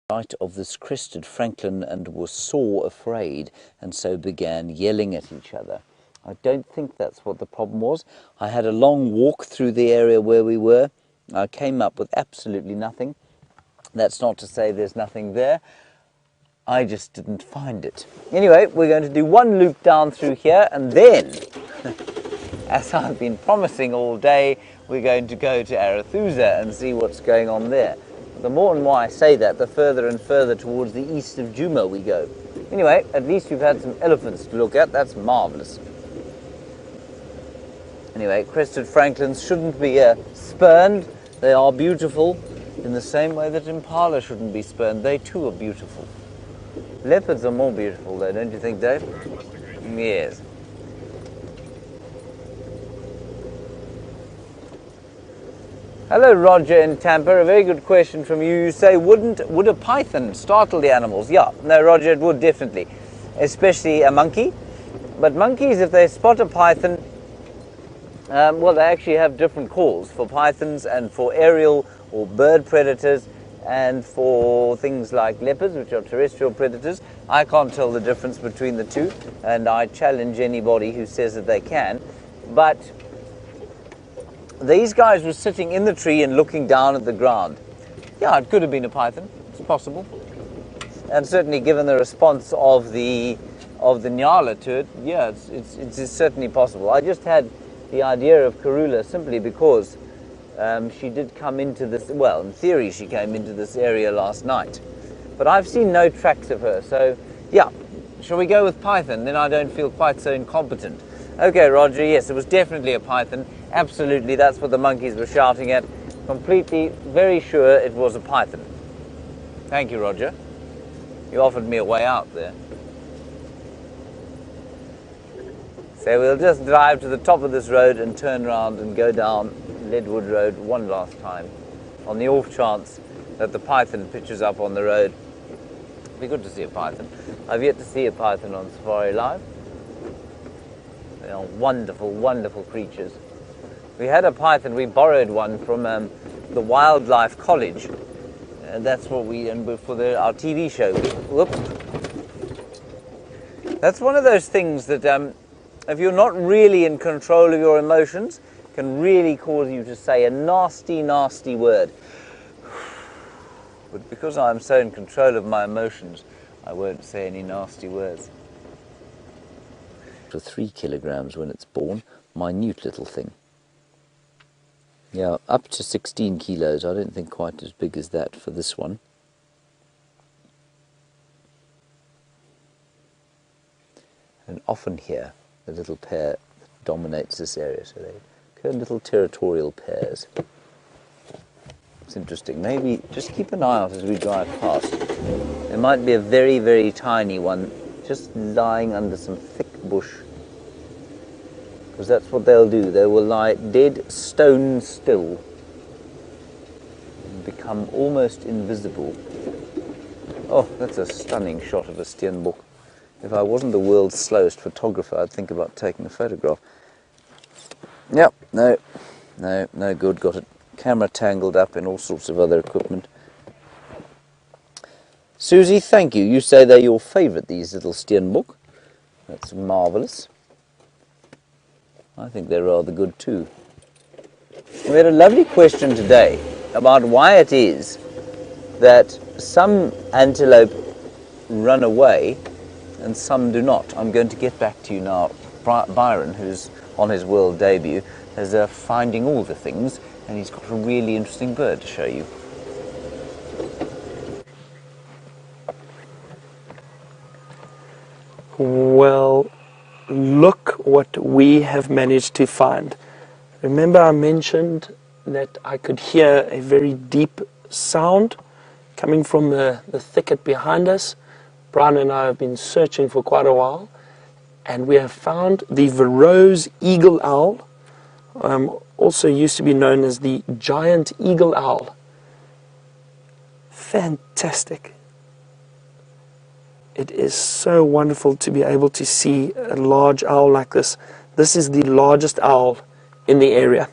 sight of this crested francolin and was sore afraid, and so began yelling at each other. I don't think that's what the problem was. I had a long walk through the area where we were. I came up with absolutely nothing. That's not to say there's nothing there. I just didn't find it. Anyway, we're going to do one loop down through here, and then, as I've been promising all day, we're going to go to Arathusa and see what's going on there. The more and more I say that, the further and further towards the east of Djuma we go. Anyway, at least we've had some elephants to look at. That's marvellous. Anyway, crested francolins shouldn't be spurned. They are beautiful in the same way that impala shouldn't be spurned. They too are beautiful. Leopards are more beautiful though, don't you think, Dave? Yes. Hello, Roger in Tampa. A very good question from you. You say, would a python startle the animals? Yeah, no, Roger, it would definitely, especially a monkey. But monkeys, if they spot a python, well, they actually have different calls for pythons and for aerial or bird predators, and for things like leopards, which are terrestrial predators. I can't tell the difference between the two, and I challenge anybody who says that they can. But these guys were sitting in the tree and looking down at the ground. Yeah, it could have been a python. It's possible. And certainly given the response of the Nyala to it, yeah, it's certainly possible. I just had the idea of Karula simply because she did come into this, well, in theory she came into this area last night. But I've seen no tracks of her, so yeah. Shall we go with python? Then I don't feel quite so incompetent. Okay, Roger, yes, it was definitely a python. Absolutely, that's what the monkeys were shouting at. Completely, very sure it was a python. Thank you, Roger. You offered me a way out there. So we'll just drive to the top of this road and turn around and go down Leadwood Road one last time, on the off chance that the python pitches up on the road. It'd be good to see a python. I've yet to see a python on Safari Live. They are wonderful, wonderful creatures. We had a python, we borrowed one from the Wildlife College. That's what we, and for our TV show. Whoops. That's one of those things that if you're not really in control of your emotions, can really cause you to say a nasty, nasty word. But because I'm so in control of my emotions, I won't say any nasty words. For 3 kilograms when it's born, minute little thing. Yeah, up to 16 kilos. I don't think quite as big as that for this one. And often here, the little pair dominates this area, so they're little territorial pairs. It's interesting. Maybe just keep an eye out as we drive past. There might be a very, very tiny one just lying under some thick bush. Because that's what they'll do. They will lie dead stone still and become almost invisible. Oh, that's a stunning shot of a steenbok. If I wasn't the world's slowest photographer, I'd think about taking a photograph. Yep, no good, got it. Camera tangled up in all sorts of other equipment. Susie, thank you. You say they're your favourite, these little steenbok. That's marvellous. I think they're rather good too. We had a lovely question today about why it is that some antelope run away and some do not. I'm going to get back to you now. Byron, who's on his world debut, is finding all the things, and he's got a really interesting bird to show you. Well, look what we have managed to find. Remember I mentioned that I could hear a very deep sound coming from the thicket behind us. Brian and I have been searching for quite a while, and we have found the Verreaux's eagle owl, also used to be known as the giant eagle owl. Fantastic. It is so wonderful to be able to see a large owl like this. This is the largest owl in the area.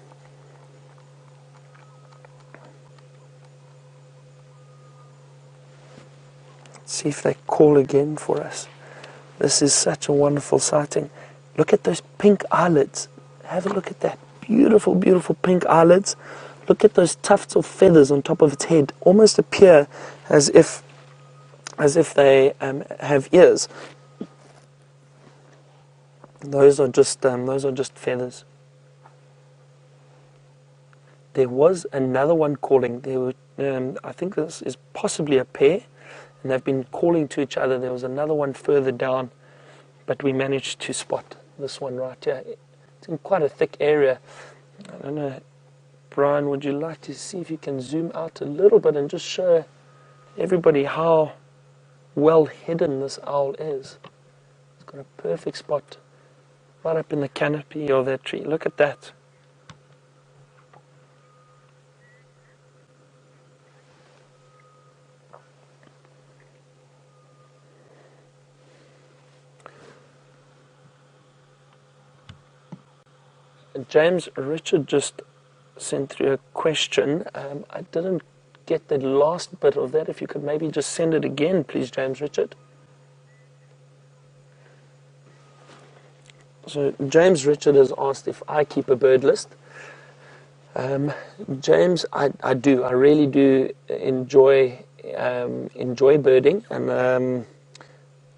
See if they call again for us. This is such a wonderful sighting. Look at those pink eyelids. Have a look at that. Beautiful, beautiful pink eyelids. Look at those tufts of feathers on top of its head. Almost appear as if they have ears. Those are just feathers. There was another one calling. There were, I think this is possibly a pair, and they've been calling to each other. There was another one further down, but we managed to spot this one right here. It's in quite a thick area. I don't know, Brian, would you like to see if you can zoom out a little bit and just show everybody how well hidden this owl is? It's got a perfect spot right up in the canopy of that tree. Look at that. James Richard just sent through a question. I didn't get the last bit of that. If you could maybe just send it again, please, James Richard. So James Richard has asked if I keep a bird list. James, I do. I really do enjoy birding, and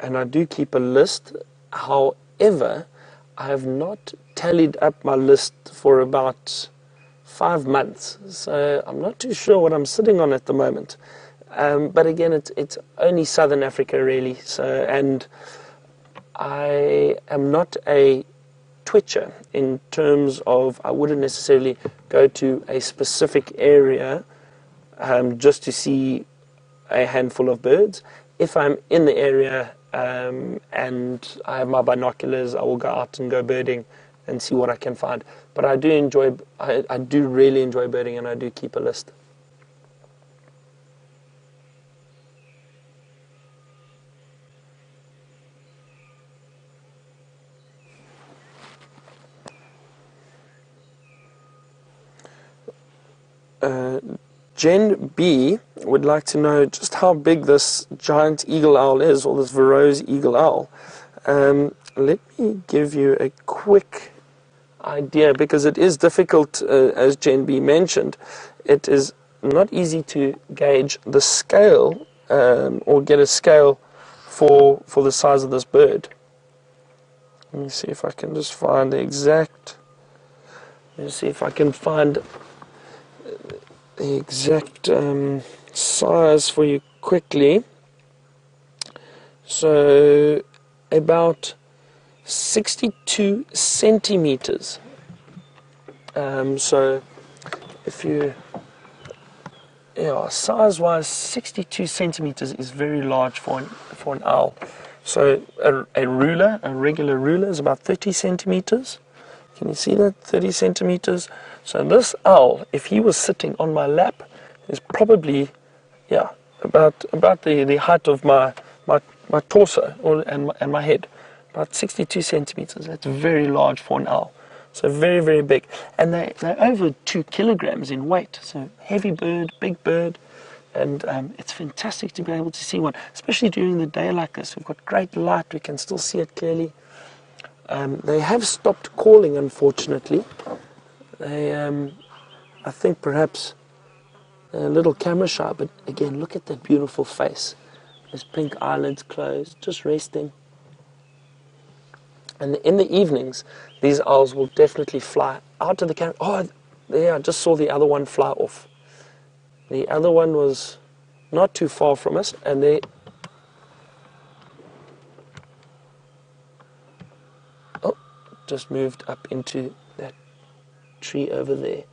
I do keep a list. However, I have not tallied up my list for about 5 months, so I'm not too sure what I'm sitting on at the moment. But again, it's only Southern Africa really. So, and I am not a twitcher in terms of I wouldn't necessarily go to a specific area just to see a handful of birds. If I'm in the area and I have my binoculars, I will go out and go birding and see what I can find. But I do really enjoy birding, and I do keep a list. Jen B would like to know just how big this giant eagle owl is, or this Verreaux's eagle owl. Let me give you a quick idea, because it is difficult, as Jen B mentioned. It is not easy to gauge the scale or get a scale for the size of this bird. Let me see if I can just find the exact. Let me see if I can find the exact size for you quickly. So about 62 centimeters. So if you, size-wise, 62 centimeters is very large for an owl. So a regular ruler is about 30 centimeters. Can you see that? 30 centimeters. So this owl, if he was sitting on my lap, is probably, about the height of my torso and my head. About 62 centimeters. That's very large for an owl. So very, very big. And they're over 2 kilograms in weight. So heavy bird, big bird. And it's fantastic to be able to see one, especially during the day like this. We've got great light. We can still see it clearly. They have stopped calling, unfortunately. They, I think perhaps they're a little camera shy, but again, look at that beautiful face. Those pink eyelids closed, just resting. And in the evenings, these owls will definitely fly out of the camera. Oh, yeah, I just saw the other one fly off. The other one was not too far from us, and they... Oh, just moved up into that tree over there.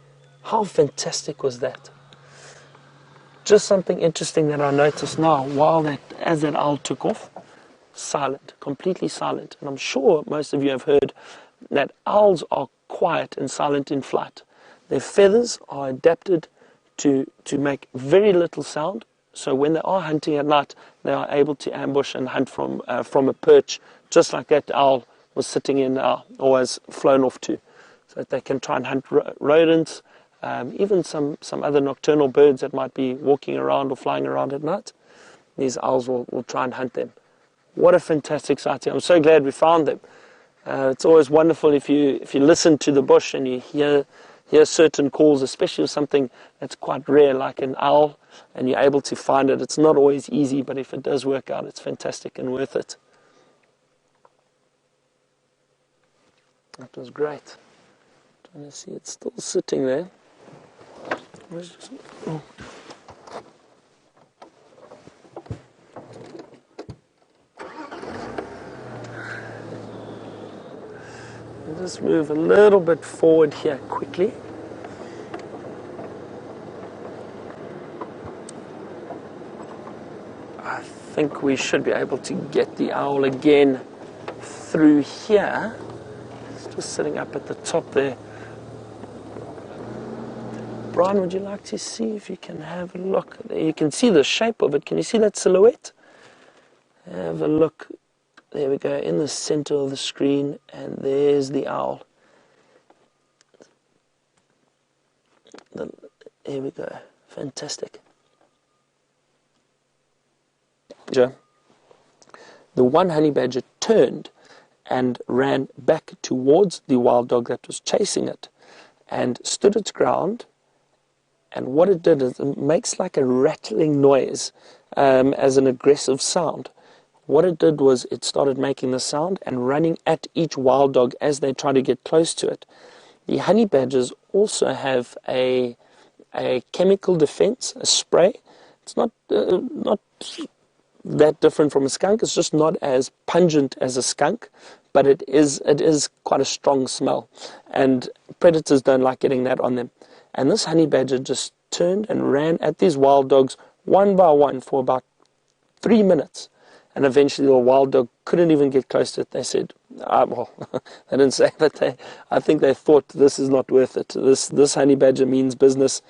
How fantastic was that? Just something interesting that I noticed now, as that owl took off, silent, completely silent. And I'm sure most of you have heard that owls are quiet and silent in flight. Their feathers are adapted to make very little sound. So when they are hunting at night, they are able to ambush and hunt from a perch, just like that owl was sitting in or has flown off to. So that they can try and hunt rodents, even some other nocturnal birds that might be walking around or flying around at night. these owls will try and hunt them. What a fantastic sighting. I'm so glad we found them. It's always wonderful if you listen to the bush and you hear certain calls, especially with something that's quite rare like an owl, and you're able to find it. It's not always easy, but if it does work out, it's fantastic and worth it. That was great. Trying to see, it's still sitting there. Oh. I'll just move a little bit forward here quickly. I think we should be able to get the owl again through here. It's just sitting up at the top there. Brian, would you like to see if you can have a look? You can see the shape of it. Can you see that silhouette? Have a look. There we go, in the center of the screen, and there's the owl. Here we go. Fantastic. The one honey badger turned and ran back towards the wild dog that was chasing it and stood its ground. And what it did is it makes like a rattling noise as an aggressive sound. What it did was it started making the sound and running at each wild dog as they try to get close to it. The honey badgers also have a chemical defense, a spray. It's not that different from a skunk. It's just not as pungent as a skunk, but it is quite a strong smell. And predators don't like getting that on them. And this honey badger just turned and ran at these wild dogs one by one for about 3 minutes. And eventually the wild dog couldn't even get close to it. They said, well, they didn't say, but I think they thought this is not worth it. This honey badger means business.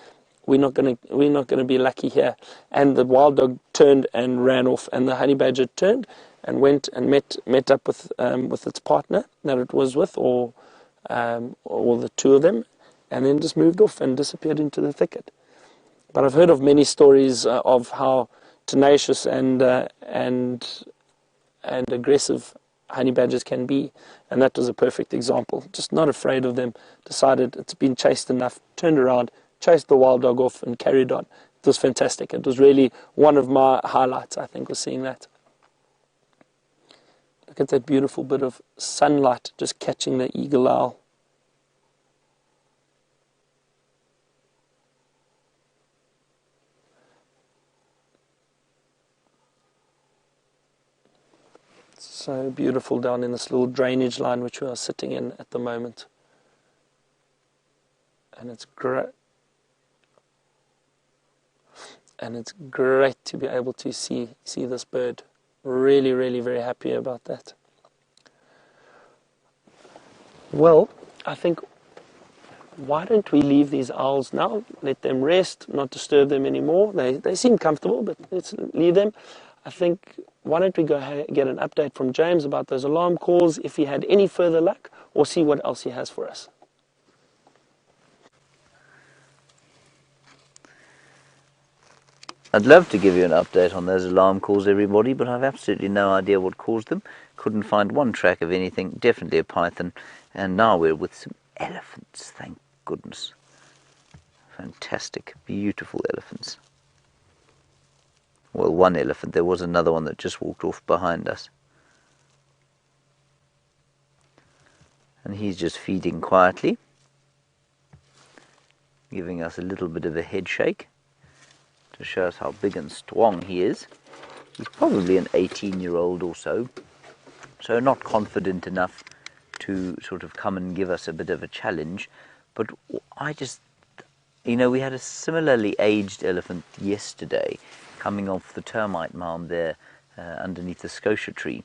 We're not gonna be lucky here. And the wild dog turned and ran off. And the honey badger turned and went and met up with its partner that it was with, or the two of them, and then just moved off and disappeared into the thicket. But I've heard of many stories of how tenacious and aggressive honey badgers can be, and that was a perfect example. Just not afraid of them, decided it's been chased enough, turned around, chased the wild dog off and carried on. It was fantastic. It was really one of my highlights, I think, was seeing that. Look at that beautiful bit of sunlight just catching the eagle owl. So beautiful down in this little drainage line which we are sitting in at the moment. And it's great. And it's great to be able to see this bird. Really, really very happy about that. Well, I think, why don't we leave these owls now? Let them rest, not disturb them anymore. They seem comfortable, but let's leave them. I think, why don't we go get an update from James about those alarm calls, if he had any further luck, or see what else he has for us. I'd love to give you an update on those alarm calls, everybody, but I've absolutely no idea what caused them. Couldn't find one track of anything, definitely a python, and now we're with some elephants, thank goodness. Fantastic, beautiful elephants. Well, one elephant. There was another one that just walked off behind us. And he's just feeding quietly, giving us a little bit of a head shake to show us how big and strong he is. He's probably an 18-year-old or so, so not confident enough to sort of come and give us a bit of a challenge. But I just, we had a similarly aged elephant yesterday, coming off the termite mound there underneath the scotia tree.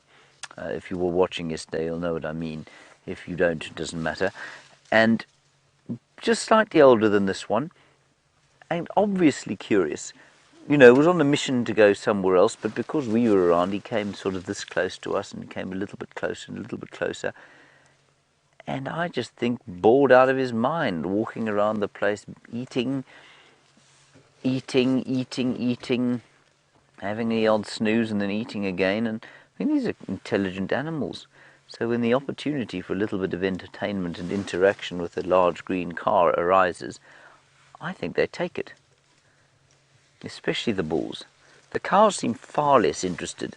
If you were watching yesterday, you'll know what I mean. If you don't, it doesn't matter. And just slightly older than this one, and obviously curious. Was on a mission to go somewhere else, but because we were around, he came sort of this close to us and came a little bit closer and a little bit closer. And I just think bored out of his mind, walking around the place, eating. having the odd snooze and then eating again. And I think these are intelligent animals. So when the opportunity for a little bit of entertainment and interaction with a large green car arises, I think they take it. Especially the bulls. The cows seem far less interested.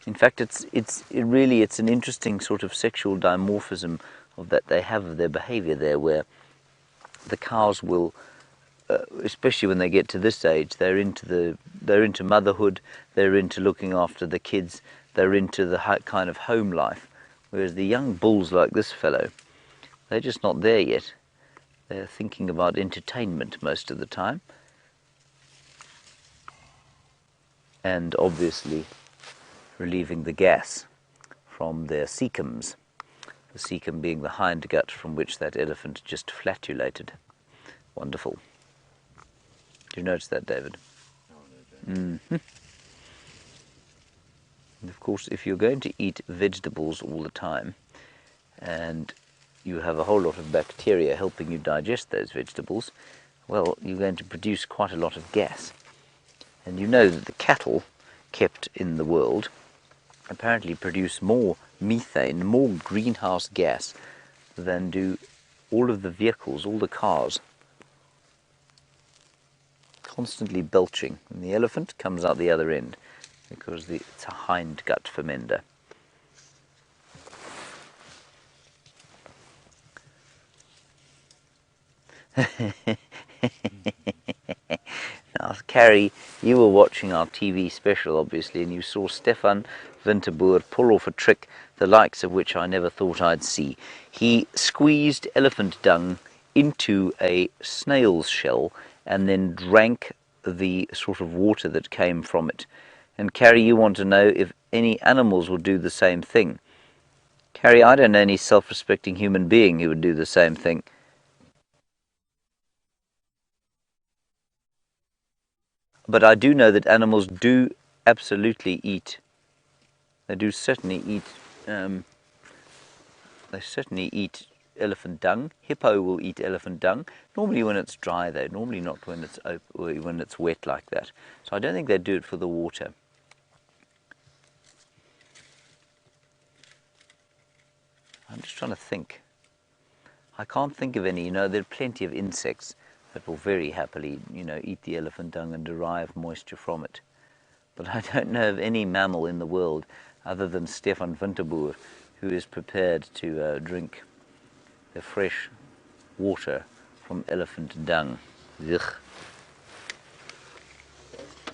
In fact, it's an interesting sort of sexual dimorphism of that they have of their behavior there, where the cows will, especially when they get to this age, they're into motherhood, they're into looking after the kids, they're into the kind of home life, whereas the young bulls like this fellow, they're just not there yet. They're thinking about entertainment most of the time, and obviously relieving the gas from their cecums, the cecum being the hindgut from which that elephant just flatulated. Wonderful. Did you notice that, David? Mm-hmm. And of course, if you're going to eat vegetables all the time, and you have a whole lot of bacteria helping you digest those vegetables, well, you're going to produce quite a lot of gas. And you know that the cattle kept in the world apparently produce more methane, more greenhouse gas than do all of the vehicles, all the cars. Constantly belching. And the elephant comes out the other end because it's a hindgut fermenter. Now, Carrie, you were watching our TV special, obviously, and you saw Stefan Winterboer pull off a trick the likes of which I never thought I'd see. He squeezed elephant dung into a snail's shell and then drank the sort of water that came from it. And Carrie, you want to know if any animals will do the same thing. Carrie, I don't know any self-respecting human being who would do the same thing. But I do know that animals do absolutely eat. They do certainly eat. They certainly eat elephant dung. Hippo will eat elephant dung. Normally when it's dry, though. Normally not when it's wet like that. So I don't think they do it for the water. I'm just trying to think. I can't think of any. You know, there are plenty of insects that will very happily, eat the elephant dung and derive moisture from it. But I don't know of any mammal in the world, other than Stefan Winterboer, who is prepared to drink the fresh water from elephant dung. Ugh.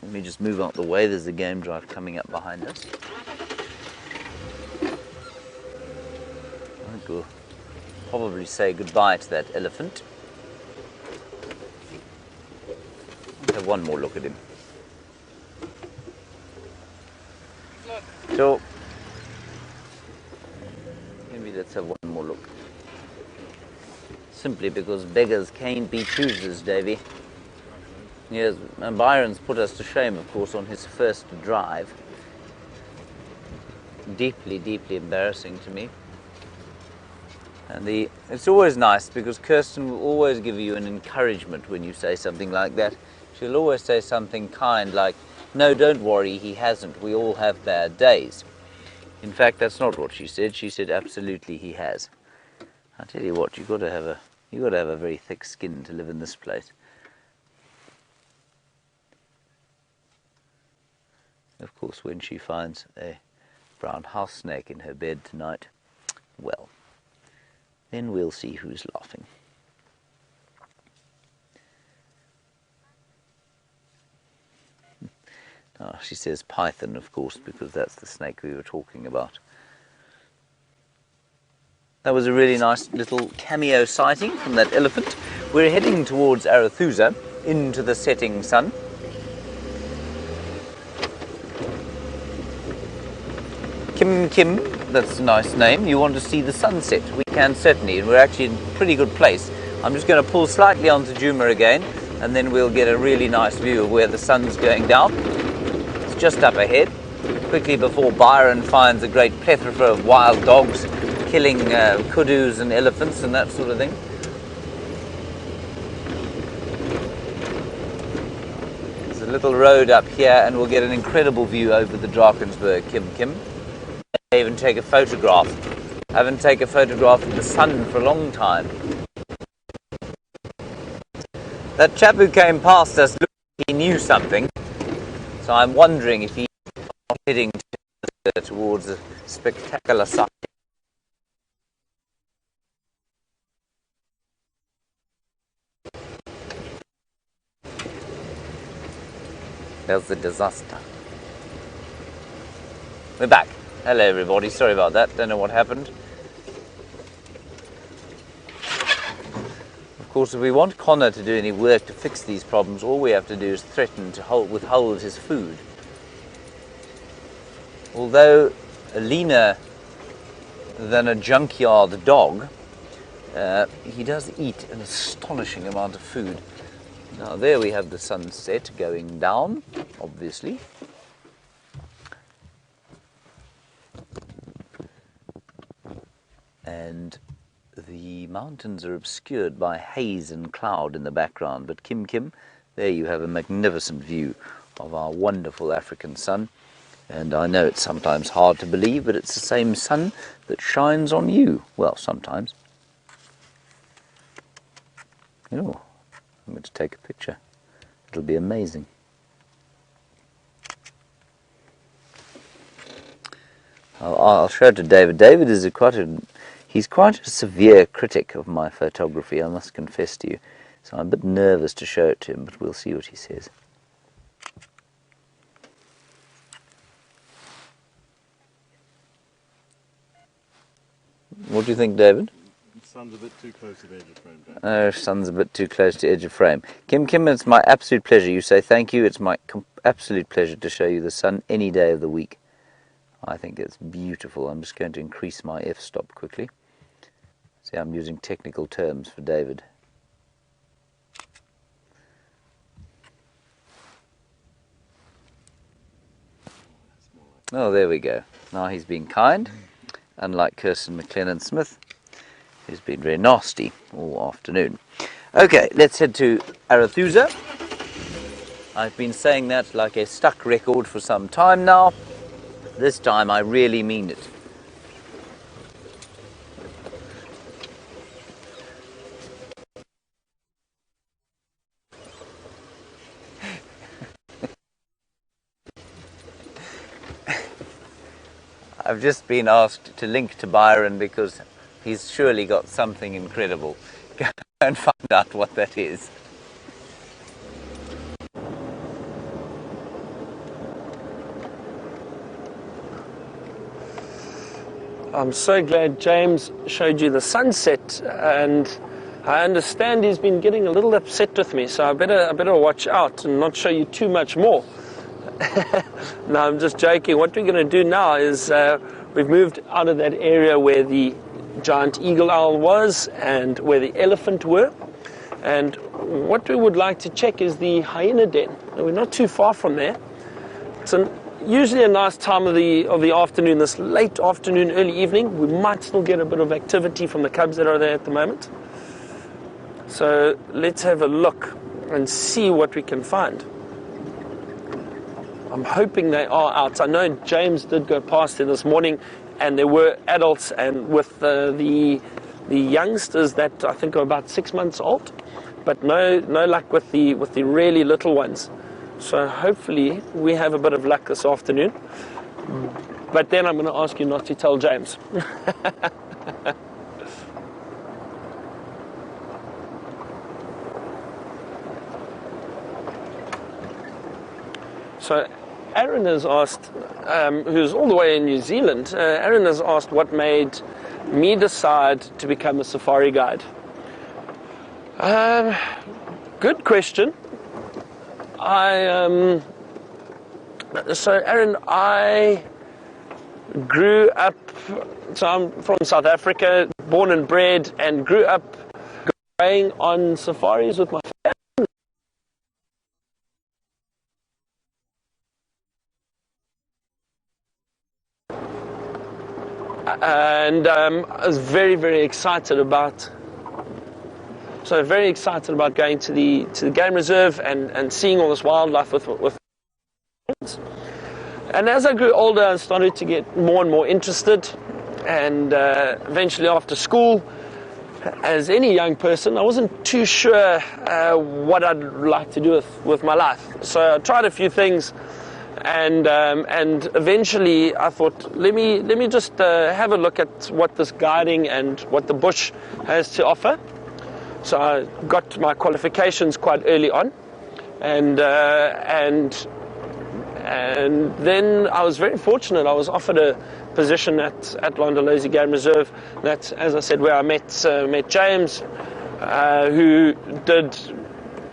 Let me just move out the way. There's a game drive coming up behind us. I think we'll probably say goodbye to that elephant. Have one more look at him. So, maybe let's have one more look. Simply because beggars can't be choosers, Davy. Yes, and Byron's put us to shame, of course, on his first drive. Deeply, deeply embarrassing to me. And it's always nice because Kirsten will always give you an encouragement when you say something like that. She'll always say something kind like, "No, don't worry, he hasn't. We all have bad days." In fact, that's not what she said. She said, "Absolutely, he has." I tell you what, you've got to have a very thick skin to live in this place. Of course, when she finds a brown house snake in her bed tonight, well, then we'll see who's laughing. Oh, she says python, of course, because that's the snake we were talking about. That was a really nice little cameo sighting from that elephant. We're heading towards Arathusa, into the setting sun. Kim, that's a nice name. You want to see the sunset? We can certainly, and we're actually in a pretty good place. I'm just going to pull slightly onto Djuma again, and then we'll get a really nice view of where the sun's going down. Just up ahead, quickly before Byron finds a great plethora of wild dogs killing kudus and elephants and that sort of thing. There's a little road up here, and we'll get an incredible view over the Drakensberg, Kim. I even take a photograph. I haven't taken a photograph of the sun for a long time. That chap who came past us looked like he knew something, so I'm wondering if he's heading towards a spectacular sight. There's the disaster. We're back. Hello everybody, sorry about that, don't know what happened. Of course, if we want Connor to do any work to fix these problems, all we have to do is threaten to withhold his food. Although leaner than a junkyard dog, he does eat an astonishing amount of food. Now there we have the sunset going down, obviously. And the mountains are obscured by haze and cloud in the background, but Kim, there you have a magnificent view of our wonderful African sun. And I know it's sometimes hard to believe, but it's the same sun that shines on you. Well, sometimes. Oh, I'm going to take a picture. It'll be amazing. I'll show it to David. David is he's quite a severe critic of my photography, I must confess to you. So I'm a bit nervous to show it to him, but we'll see what he says. What do you think, David? Sun's a bit too close to the edge of frame, Jack. Oh, sun's a bit too close to edge of frame. Kim, it's my absolute pleasure. You say thank you. It's my absolute pleasure to show you the sun any day of the week. I think it's beautiful. I'm just going to increase my f-stop quickly. See, I'm using technical terms for David. Oh, there we go. Now he's being kind, unlike Kirsten McLennan-Smith, who's been very nasty all afternoon. Okay, let's head to Arathusa. I've been saying that like a stuck record for some time now. This time I really mean it. I've just been asked to link to Byron because he's surely got something incredible. Go and find out what that is. I'm so glad James showed you the sunset, and I understand he's been getting a little upset with me, so I better watch out and not show you too much more. No, I'm just joking. What we're going to do now is we've moved out of that area where the giant eagle owl was and where the elephant were, and what we would like to check is the hyena den. Now, we're not too far from there. It's usually a nice time of the afternoon, this late afternoon, early evening. We might still get a bit of activity from the cubs that are there at the moment. So let's have a look and see what we can find. I'm hoping they are out. I know James did go past there this morning, and there were adults, and with the youngsters that I think are about 6 months old, but no luck with the really little ones. So hopefully we have a bit of luck this afternoon. But then I'm going to ask you not to tell James. So Aaron has asked, who's all the way in New Zealand, Aaron has asked what made me decide to become a safari guide. Good question. So Aaron, I grew up, so I'm from South Africa, born and bred, and grew up going on safaris with my family. And I was very, very excited about So very excited about going to the game reserve and seeing all this wildlife with friends. And as I grew older, I started to get more and more interested, and eventually after school, as any young person, I wasn't too sure what I'd like to do with my life. So I tried a few things, and eventually I thought, let me just have a look at what this guiding and what the bush has to offer. So I got my qualifications quite early on, and then I was very fortunate. I was offered a position at Londolozi Game Reserve. That's, as I said, where I met James, who did,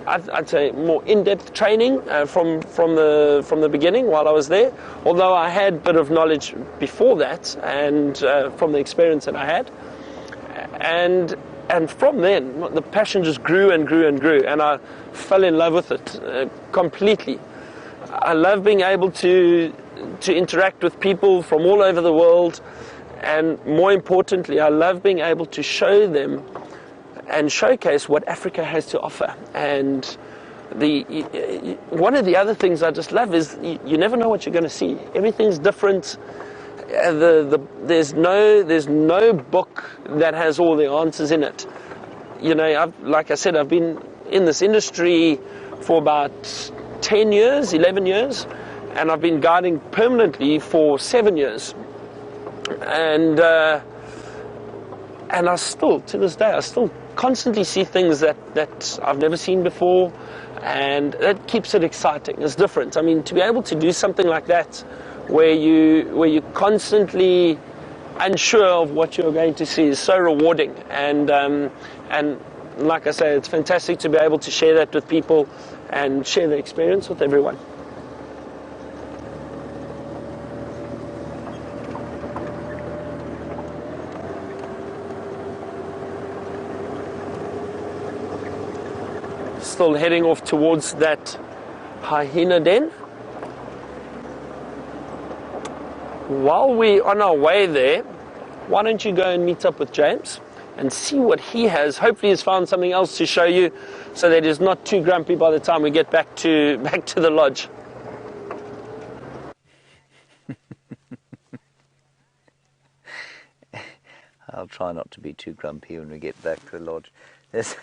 I'd say, more in-depth training from the beginning while I was there. Although I had a bit of knowledge before that, and from the experience that I had, and from then the passion just grew and grew and grew, and I fell in love with it completely. I love being able to interact with people from all over the world, and more importantly, I love being able to show them and showcase what Africa has to offer. And one of the other things I just love is you never know what you're going to see. Everything's different. There's no book that has all the answers in it. You know, like I said, I've been in this industry for about 10 years, 11 years, and I've been guiding permanently for 7 years. And I still, to this day, I still constantly see things that I've never seen before, and that keeps it exciting. It's different. I mean, to be able to do something like that, where you're constantly unsure of what you're going to see, is so rewarding. And like I say, it's fantastic to be able to share that with people and share the experience with everyone. Still heading off towards that hyena den. While we're on our way there, why don't you go and meet up with James and see what he has. Hopefully he's found something else to show you, so that he's not too grumpy by the time we get back to the lodge. I'll try not to be too grumpy when we get back to the lodge. There's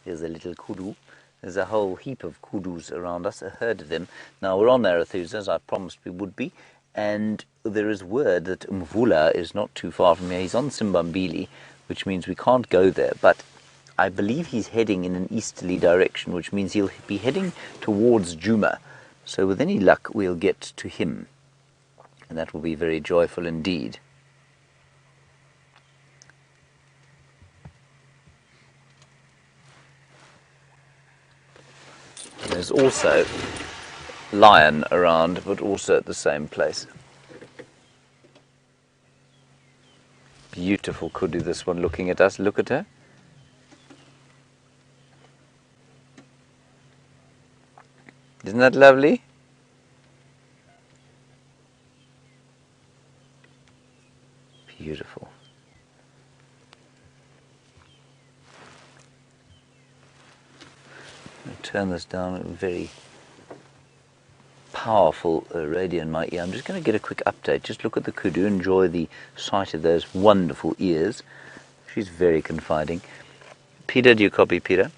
a little kudu. There's a whole heap of kudus around us, a herd of them. Now, we're on Arathusa, as I promised we would be, and there is word that Mvula is not too far from here. He's on Simbambili, which means we can't go there, but I believe he's heading in an easterly direction, which means he'll be heading towards Djuma. So with any luck, we'll get to him, and that will be very joyful indeed. There's also lion around, but also at the same place. Beautiful kudu, this one, looking at us. Look at her. Isn't that lovely? Beautiful. I'll turn this down, a very powerful radio in my ear. I'm just going to get a quick update. Just look at the kudu, enjoy the sight of those wonderful ears. She's very confiding. Peter, do you copy, Peter?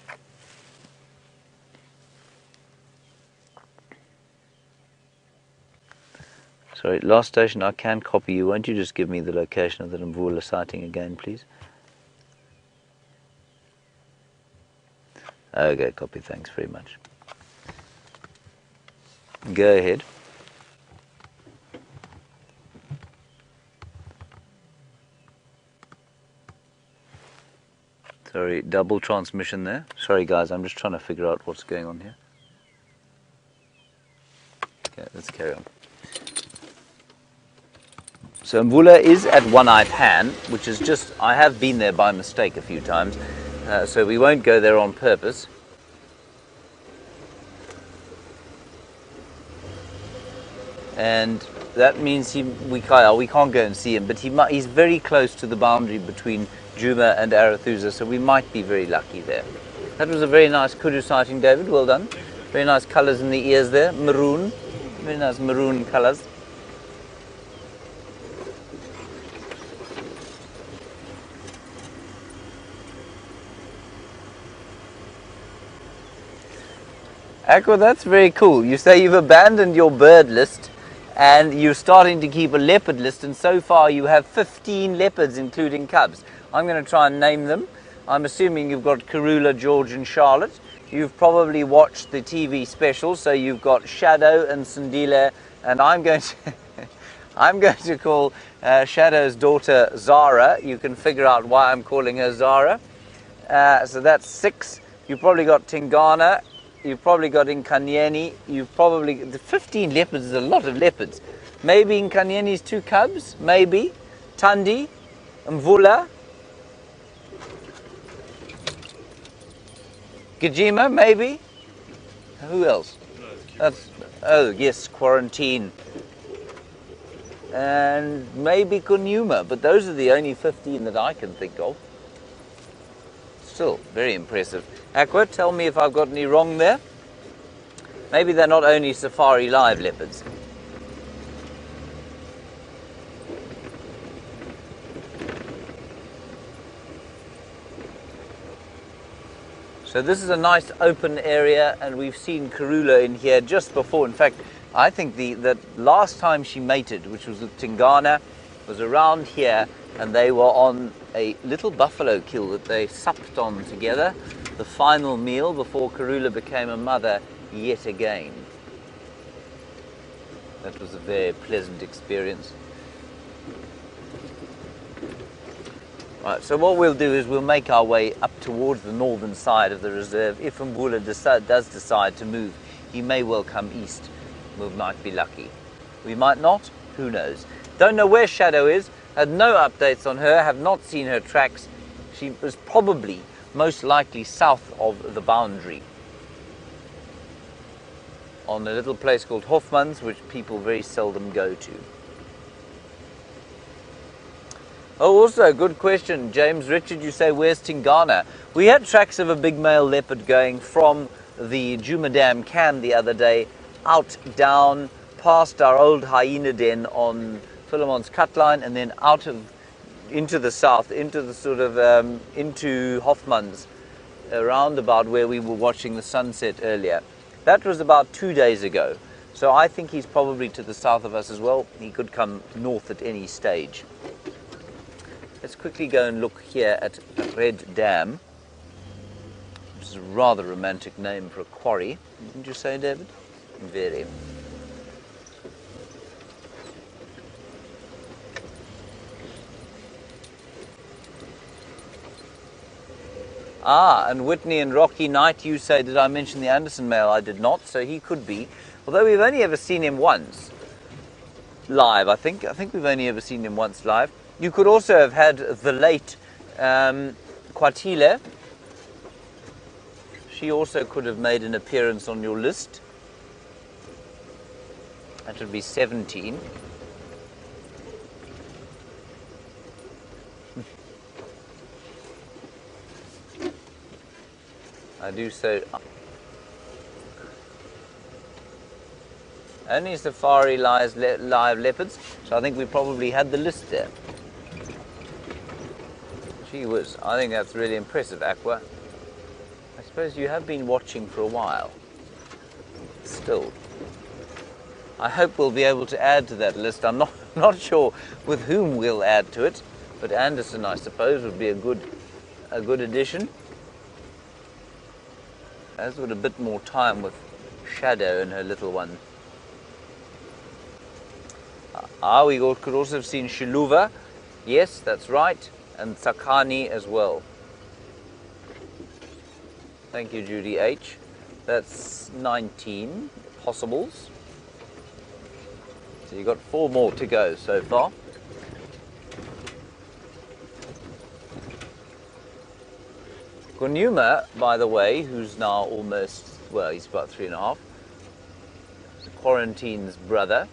Sorry, last station, I can copy you. Won't you just give me the location of the Mvula sighting again, please? Okay, copy, thanks very much. Go ahead. Sorry, double transmission there. Sorry guys, I'm just trying to figure out what's going on here. Okay, let's carry on. So Mvula is at One-Eye Pan, which is just, I have been there by mistake a few times, so we won't go there on purpose. And that means we can't go and see him, but he's very close to the boundary between Djuma and Arathusa, so we might be very lucky there. That was a very nice kudu sighting, David. Well done. Very nice colours in the ears there. Maroon. Very nice maroon colours. Aqua, that's very cool. You say you've abandoned your bird list and you're starting to keep a leopard list, and so far you have 15 leopards, including cubs. I'm going to try and name them. I'm assuming you've got Karula, George and Charlotte. You've probably watched the TV special, so you've got Shadow and Sandile, and I'm going to I'm going to call Shadow's daughter Zara. You can figure out why I'm calling her Zara. So that's 6. You've probably got Tingana. You've probably got Nkanyeni. The 15 leopards is a lot of leopards. Maybe Nkanyeni's 2 cubs. Maybe Tandi, Mvula, Gajima. Maybe. Who else? Oh yes, Quarantine. And maybe Kunyuma. But those are the only 15 that I can think of. Still very impressive. Aqua, tell me if I've got any wrong there. Maybe they're not only safari live leopards. So this is a nice open area, and we've seen Karula in here just before. In fact, I think the last time she mated, which was with Tingana, was around here, and they were on a little buffalo kill that they supped on together, the final meal before Karula became a mother yet again. That was a very pleasant experience. Right, so what we'll do is we'll make our way up towards the northern side of the reserve. If Mbula does decide to move, he may well come east. We might be lucky. We might not, who knows. Don't know where Shadow is, had no updates on her, have not seen her tracks. She was probably most likely south of the boundary, on a little place called Hofmann's, which people very seldom go to. Oh, also, good question, James Richard, you say, where's Tingana? We had tracks of a big male leopard going from the Djuma Dam camp the other day, out, down, past our old hyena den on Philemon's cut line, and then out into the south, into the sort of, into Hofmann's, around about where we were watching the sunset earlier. That was about 2 days ago. So I think he's probably to the south of us as well. He could come north at any stage. Let's quickly go and look here at Red Dam, which is a rather romantic name for a quarry. Didn't you say, David? Very. Ah, and Whitney and Rocky Knight, you say, did I mention the Anderson male? I did not, so he could be. Although we've only ever seen him once live, I think we've only ever seen him once live. You could also have had the late Kwatile. She also could have made an appearance on your list. That would be 17. I do so. Only safari live leopards, so I think we probably had the list there. Gee whiz, I think that's really impressive, Aqua. I suppose you have been watching for a while. Still, I hope we'll be able to add to that list. I'm not sure with whom we'll add to it, but Anderson, I suppose, would be a good addition. As would a bit more time with Shadow and her little one. We could also have seen Shiluva. Yes, that's right. And Sakani as well. Thank you, Judy H. That's 19 possibles. So you've got 4 more to go so far. Kunyuma, by the way, who's now almost, well, he's about 3.5. Quarantine's brother.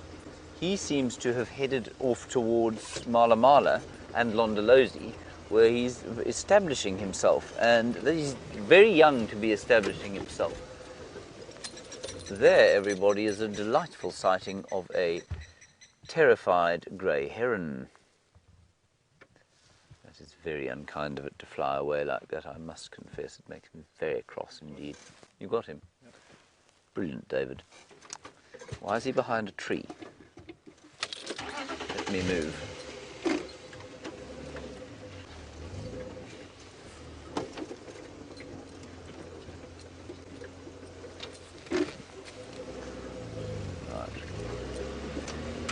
He seems to have headed off towards Mala Mala and Londolozi, where he's establishing himself, and he's very young to be establishing himself. There, everybody, is a delightful sighting of a terrified grey heron. That is very unkind of it to fly away like that, I must confess. It makes me very cross indeed. You got him? Yep. Brilliant, David. Why is he behind a tree? Let me move.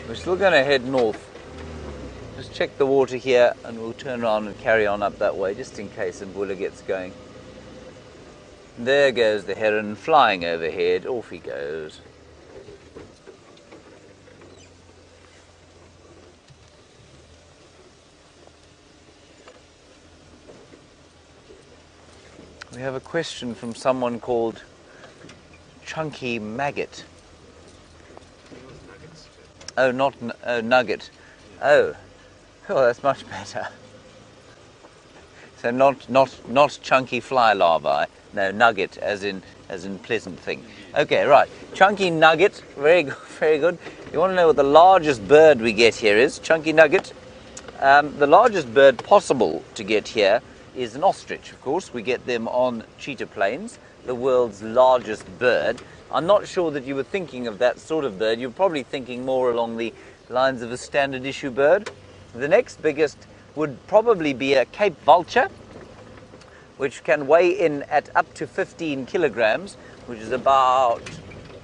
We're still going to head north. Just check the water here and we'll turn around and carry on up that way just in case the buller gets going. There goes the heron flying overhead. Off he goes. We have a question from someone called Chunky Maggot. Oh, not nugget. Oh, that's much better. So not chunky fly larvae. No, nugget, as in pleasant thing. Okay, right. Chunky nugget. Very good. Very good. You want to know what the largest bird we get here is? Chunky nugget. The largest bird possible to get here is an ostrich. Of course, we get them on Cheetah Plains, the world's largest bird. I'm not sure that you were thinking of that sort of bird. You're probably thinking more along the lines of a standard issue bird. The next biggest would probably be a Cape vulture, which can weigh in at up to 15 kilograms, which is about,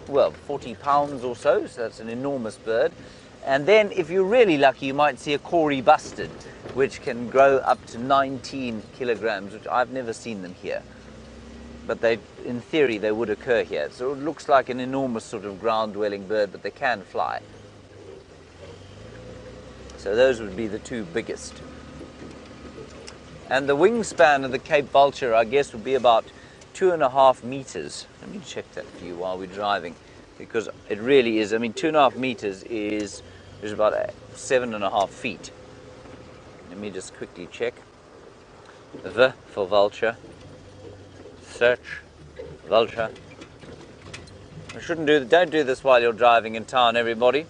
well, 40 pounds or so. So that's an enormous bird. And then if you're really lucky, you might see a Corey bustard, which can grow up to 19 kilograms, which I've never seen them here. But they, in theory, they would occur here. So it looks like an enormous sort of ground-dwelling bird, but they can fly. So those would be the two biggest. And the wingspan of the Cape vulture, I guess, would be about 2.5 meters. Let me check that for you while we're driving, because it really is. I mean, 2.5 meters is about 7.5 feet. Let me just quickly check. V for vulture. Search vulture. Don't do this while you're driving in town, everybody.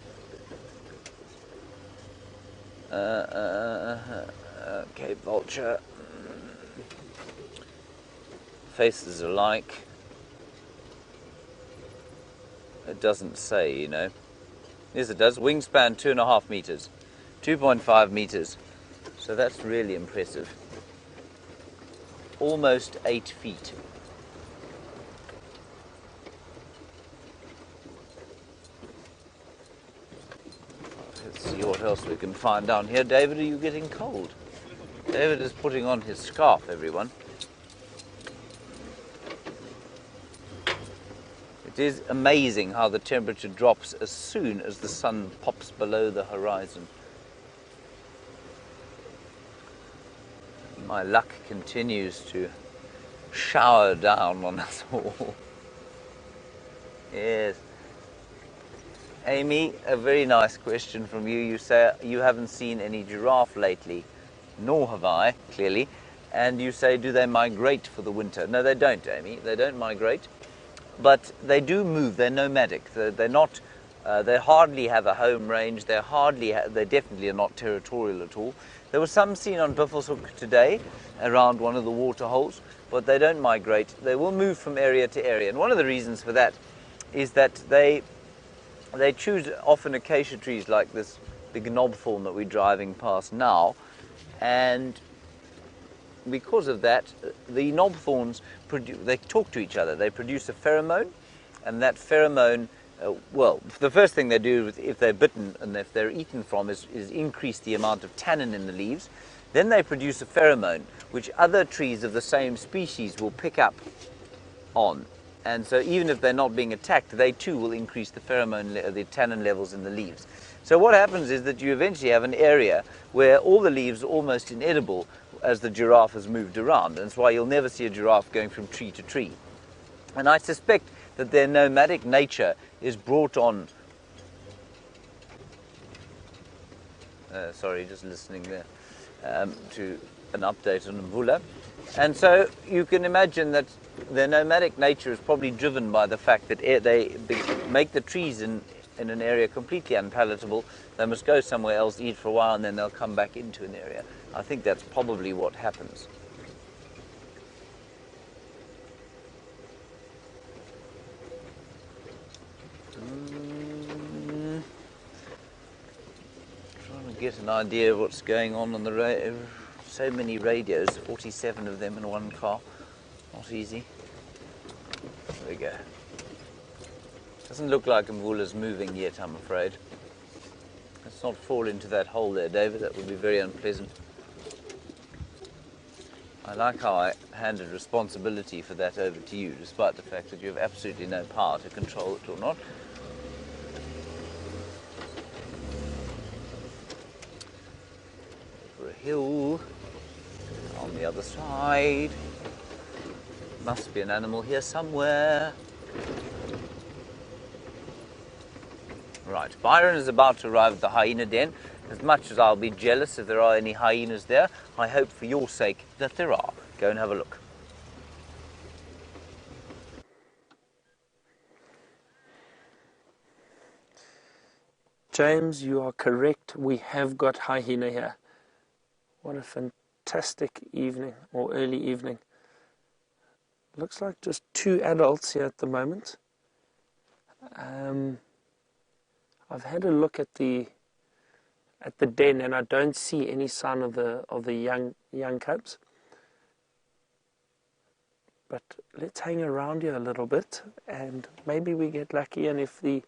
Okay, vulture. Faces alike. It doesn't say, you know. Yes, it does. Wingspan 2.5 meters, 2.5 meters. So that's really impressive. Almost 8 feet. Let's see what else we can find down here. David, are you getting cold? David is putting on his scarf, everyone. It is amazing how the temperature drops as soon as the sun pops below the horizon. My luck continues to shower down on us all. Yes. Amy, a very nice question from you. You say you haven't seen any giraffe lately, nor have I, clearly. And you say, do they migrate for the winter? No, they don't, Amy. They don't migrate. But they do move. They're nomadic. They're not. They hardly have a home range. They definitely are not territorial at all. There was some seen on Buffelshoek today, around one of the water holes, but they don't migrate. They will move from area to area, and one of the reasons for that is that they choose often acacia trees like this big knobthorn that we're driving past now, and because of that, the knobthorns they talk to each other. They produce a pheromone, and that pheromone, well, the first thing they do if they're bitten and if they're eaten from is increase the amount of tannin in the leaves. Then they produce a pheromone which other trees of the same species will pick up on. And so even if they're not being attacked, they too will increase the pheromone, the tannin levels in the leaves. So what happens is that you eventually have an area where all the leaves are almost inedible as the giraffe has moved around. And that's why you'll never see a giraffe going from tree to tree. And I suspect that their nomadic nature is brought on... sorry, just listening there. To an update on Mvula. And so you can imagine that their nomadic nature is probably driven by the fact that they make the trees in an area completely unpalatable. They must go somewhere else, eat for a while, and then they'll come back into an area. I think that's probably what happens. Trying to get an idea of what's going on the radio. So many radios, 47 of them in one car. Not easy. There we go. Doesn't look like Mvula's moving yet, I'm afraid. Let's not fall into that hole there, David. That would be very unpleasant. I like how I handed responsibility for that over to you, despite the fact that you have absolutely no power to control it or not. Over a hill. On the other side. Must be an animal here somewhere. Right, Byron is about to arrive at the hyena den. As much as I'll be jealous if there are any hyenas there, I hope for your sake that there are. Go and have a look. James, you are correct. We have got hyena here. What a fantastic evening, or early evening. Looks like just 2 adults here at the moment. I've had a look at the den, and I don't see any sign of the young cubs. But let's hang around here a little bit, and maybe we get lucky, and if the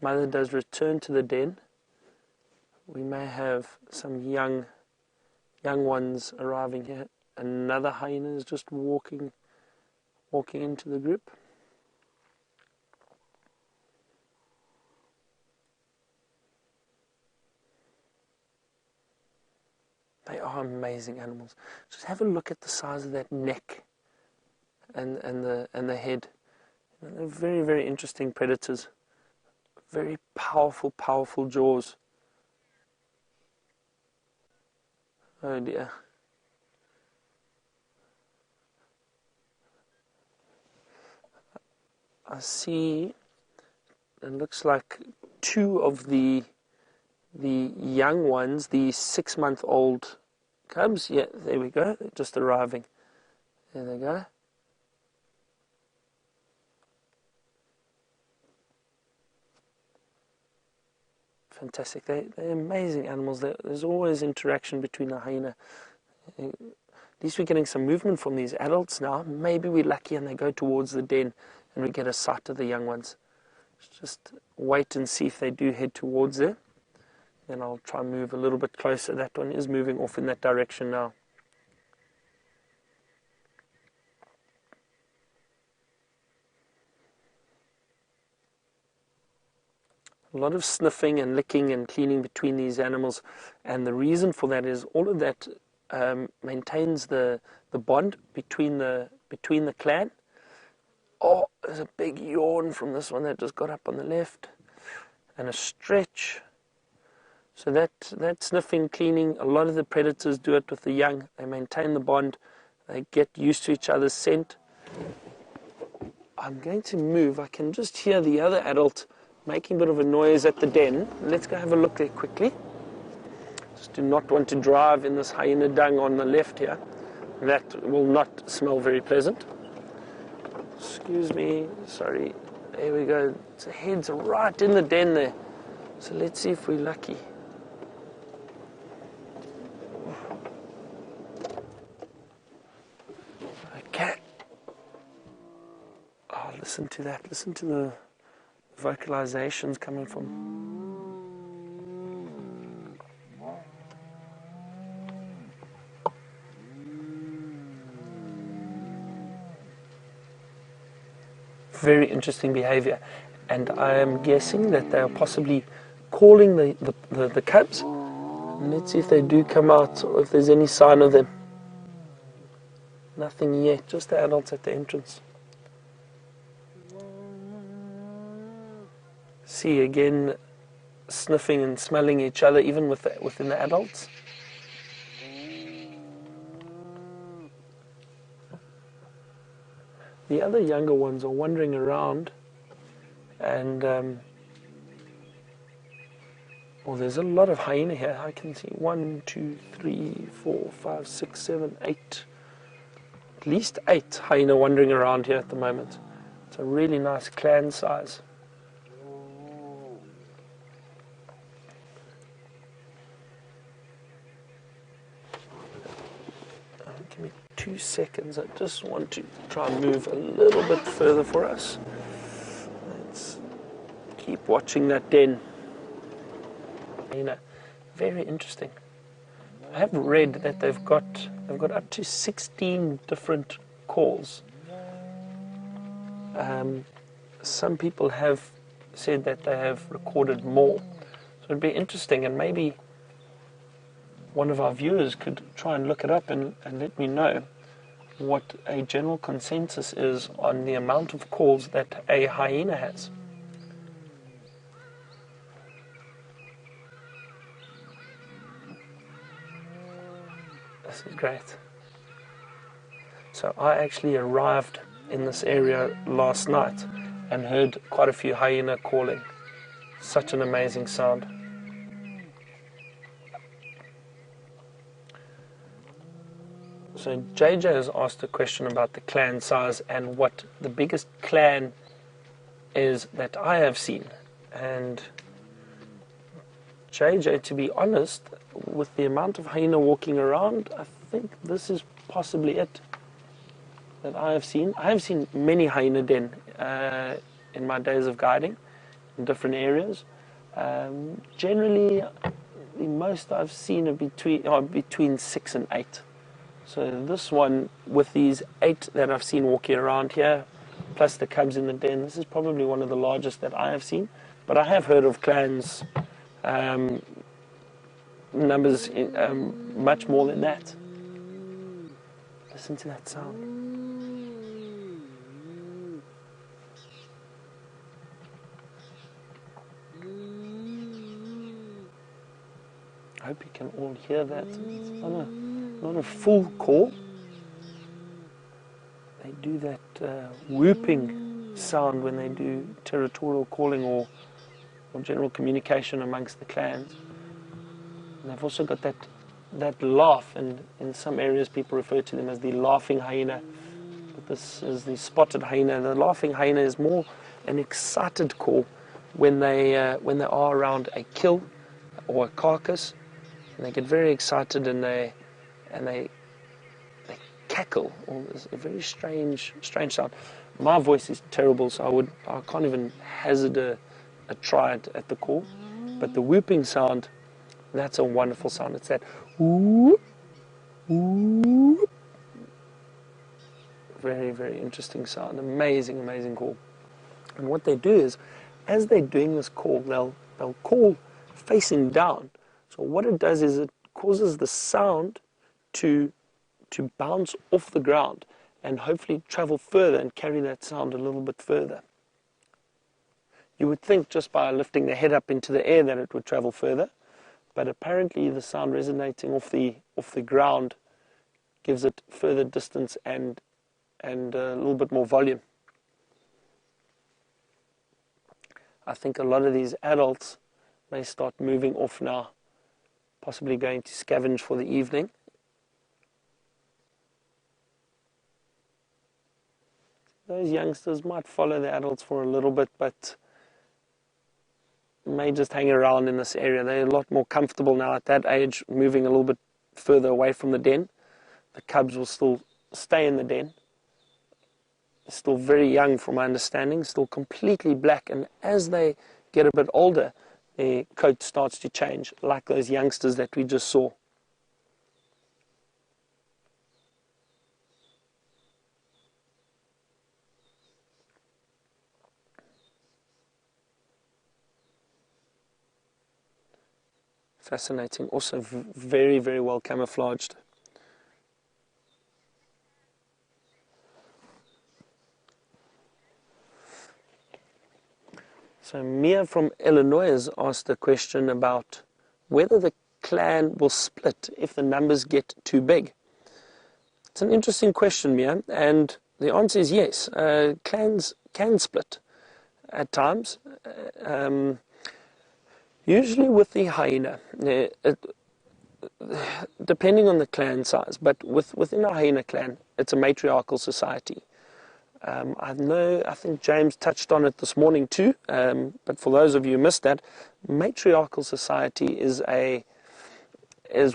mother does return to the den, we may have some young ones arriving here. Another hyena is just walking into the group. They are amazing animals. Just have a look at the size of that neck and the head. They're very, very interesting predators. Very powerful jaws. Oh dear. I see it looks like 2 of the young ones, the 6-month-old cubs. Yeah, there we go. They're just arriving. There they go. Fantastic. They're amazing animals. There's always interaction between the hyena. At least we're getting some movement from these adults now. Maybe we're lucky and they go towards the den and we get a sight of the young ones. Just wait and see if they do head towards there. Then I'll try and move a little bit closer. That one is moving off in that direction now. A lot of sniffing and licking and cleaning between these animals, and the reason for that is all of that maintains the bond between the clan. Oh, there's a big yawn from this one that just got up on the left, and a stretch. So that sniffing, cleaning, a lot of the predators do it with the young. They maintain the bond. They get used to each other's scent. I'm going to move. I can just hear the other adult making a bit of a noise at the den. Let's go have a look there quickly. Just do not want to drive in this hyena dung on the left here. That will not smell very pleasant. Excuse me, sorry. There we go. The head's right in the den there. So let's see if we're lucky. Okay. Oh, listen to that. Listen to the vocalizations coming from. Very interesting behavior, and I am guessing that they are possibly calling the cubs. And let's see if they do come out or if there's any sign of them. Nothing yet, just the adults at the entrance. See again, sniffing and smelling each other even within the adults. the other younger ones are wandering around, and well, there's a lot of hyena here. I can see 1, 2, 3, 4, 5, 6, 7, 8. At least 8 hyena wandering around here at the moment. It's a really nice clan size. Give me 2 seconds. I just want to try and move a little bit further for us. Let's keep watching that den. Very interesting. I have read that they've got up to 16 different calls. Some people have said that they have recorded more. So it'd be interesting, and maybe one of our viewers could try and look it up and let me know what a general consensus is on the amount of calls that a hyena has. This is great. So I actually arrived in this area last night and heard quite a few hyena calling. Such an amazing sound. So JJ has asked a question about the clan size and what the biggest clan is that I have seen. And JJ, to be honest, with the amount of hyena walking around, I think this is possibly it that I have seen. I have seen many hyena den in my days of guiding in different areas. Generally, the most I've seen are between 6 and 8. So this one, with these 8 that I've seen walking around here, plus the cubs in the den, this is probably one of the largest that I have seen. But I have heard of clans numbers much more than that. Listen to that sound. I hope you can all hear that. It's not a full call. They do that whooping sound when they do territorial calling or general communication amongst the clans. And they've also got that laugh, and in some areas people refer to them as the laughing hyena. But this is the spotted hyena. The laughing hyena is more an excited call when they are around a kill or a carcass, and they get very excited and they cackle. Or it's a very strange sound. My voice is terrible, so I can't even hazard a try at the call. But the whooping sound, that's a wonderful sound. It's that whoop, whoop. Very, very interesting sound. Amazing call. And what they do is, as they're doing this call, they'll call facing down. So what it does is it causes the sound to bounce off the ground and hopefully travel further and carry that sound a little bit further. You would think just by lifting the head up into the air that it would travel further, but apparently the sound resonating off the ground gives it further distance and a little bit more volume. I think a lot of these adults may start moving off now, possibly going to scavenge for the evening. Those youngsters might follow the adults for a little bit, but may just hang around in this area. They're a lot more comfortable now at that age, moving a little bit further away from the den. The cubs will still stay in the den. They're still very young from my understanding, still completely black, and as they get a bit older, their coat starts to change, like those youngsters that we just saw. Fascinating. Also very, very well camouflaged. So Mia from Illinois has asked a question about whether the clan will split if the numbers get too big. It's an interesting question, Mia, and The answer is yes. Clans can split at times. Usually with the hyena, depending on the clan size, but within a hyena clan, it's a matriarchal society. I think James touched on it this morning too, but for those of you who missed that, matriarchal society is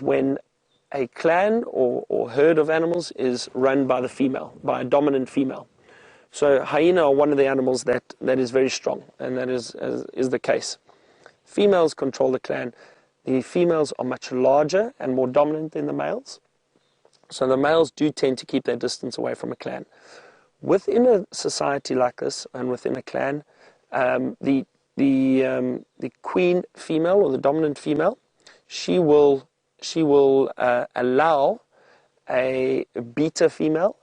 when a clan or herd of animals is run by the female, by a dominant female. So hyena are one of the animals that is very strong, and that is the case. Females control the clan. The females are much larger and more dominant than the males. So the males do tend to keep their distance away from a clan. Within a society like this and within a clan, the queen female or the dominant female, she will allow a beta female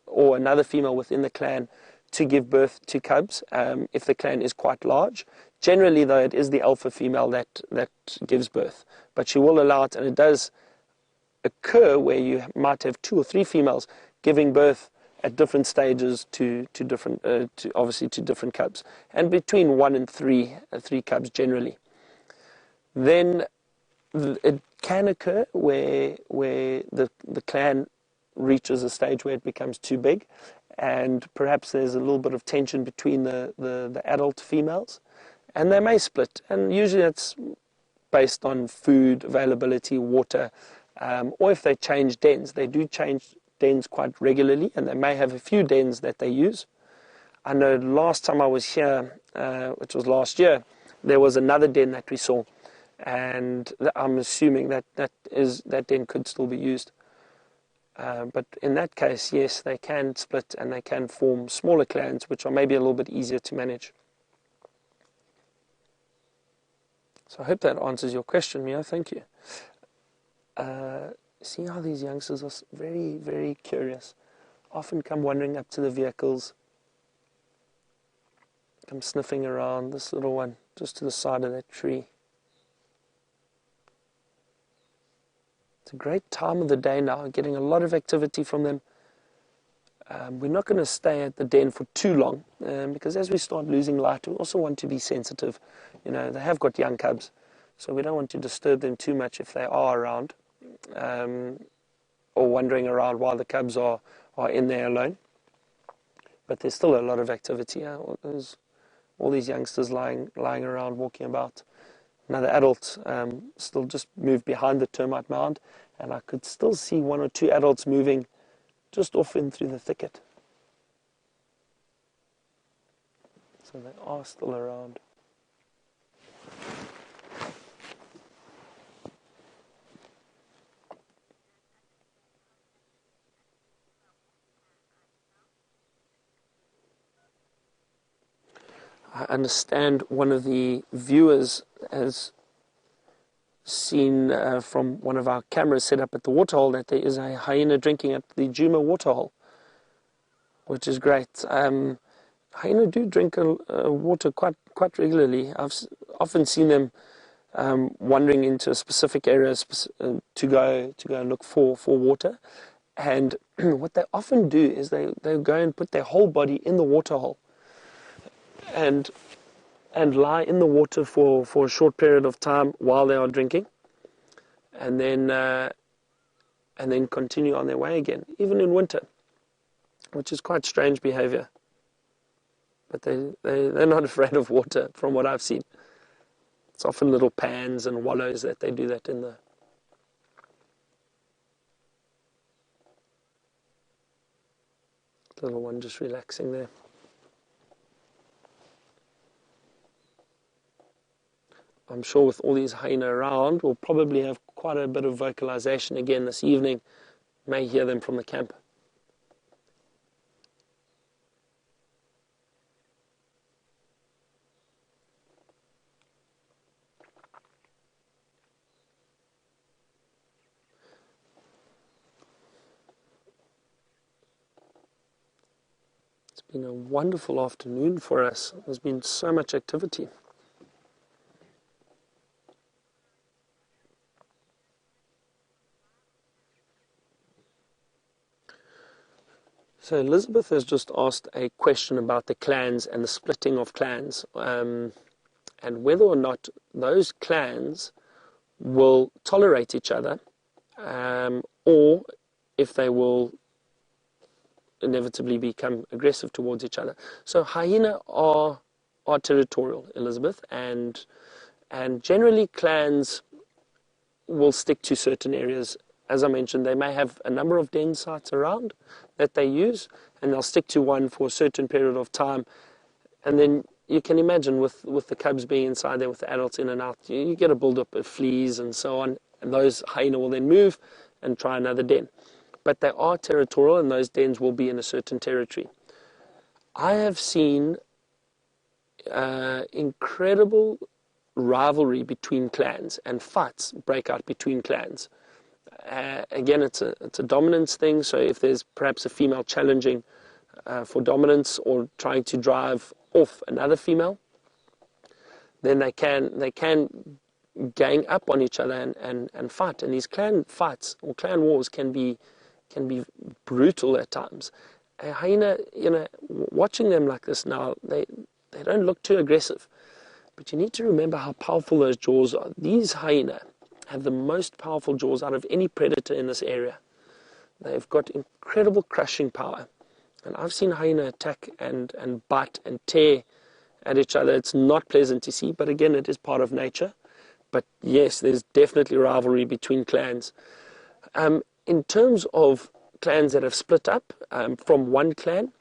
or another female within the clan to give birth to cubs if the clan is quite large. Generally, though, it is the alpha female that gives birth, but she will allow it, and it does occur where you might have 2 or 3 females giving birth at different stages to different cubs, and between 1 and 3 cubs generally. Then it can occur where the clan reaches a stage where it becomes too big, and perhaps there's a little bit of tension between the adult females, and they may split. And usually it's based on food availability, water, or if they change dens. They do change dens quite regularly, and they may have a few dens that they use. I know last time I was here, which was last year, there was another den that we saw, and I'm assuming that den could still be used. But in that case, yes, they can split and they can form smaller clans, which are maybe a little bit easier to manage. So I hope that answers your question, Mia. Thank you. See how these youngsters are very, very curious. Often come wandering up to the vehicles, come sniffing around. This little one just to the side of that tree. It's a great time of the day now, getting a lot of activity from them. We're not going to stay at the den for too long because as we start losing light, we also want to be sensitive. You know, they have got young cubs, so we don't want to disturb them too much if they are around or wandering around while the cubs are in there alone. But there's still a lot of activity. There's all these youngsters lying around, walking about. Another adult still just moved behind the termite mound, and I could still see 1 or 2 adults moving just off in through the thicket. So they are still around. I understand one of the viewers has seen from one of our cameras set up at the waterhole that there is a hyena drinking at the Djuma waterhole, which is great. Hyena do drink water quite regularly. I've often seen them wandering into a specific area to go and look for water. And what they often do is they go and put their whole body in the waterhole and lie in the water for a short period of time while they are drinking, and then continue on their way again, even in winter, which is quite strange behavior. But they're not afraid of water, from what I've seen. It's often little pans and wallows that they do that in the. Little one just relaxing there. I'm sure with all these hyena around, we'll probably have quite a bit of vocalization again this evening. May hear them from the camp. It's been a wonderful afternoon for us. There's been so much activity. So Elizabeth has just asked a question about the clans and the splitting of clans, and whether or not those clans will tolerate each other, or if they will inevitably become aggressive towards each other. So hyena are territorial, Elizabeth, and generally clans will stick to certain areas. As I mentioned, they may have a number of den sites around that they use, and they'll stick to one for a certain period of time. And then you can imagine with the cubs being inside there, with the adults in and out, you get a build-up of fleas and so on, and those hyena will then move and try another den. But they are territorial, and those dens will be in a certain territory. I have seen incredible rivalry between clans and fights break out between clans. Again, it's a dominance thing, so if there's perhaps a female challenging for dominance or trying to drive off another female, then they can gang up on each other and fight. And these clan fights or clan wars can be brutal at times. A hyena, watching them like this now, they don't look too aggressive. But you need to remember how powerful those jaws are. These hyena have the most powerful jaws out of any predator in this area. They've got incredible crushing power. And I've seen hyena attack and bite and tear at each other. It's not pleasant to see, but again, it is part of nature. But yes, there's definitely rivalry between clans. In terms of clans that have split up from one clan,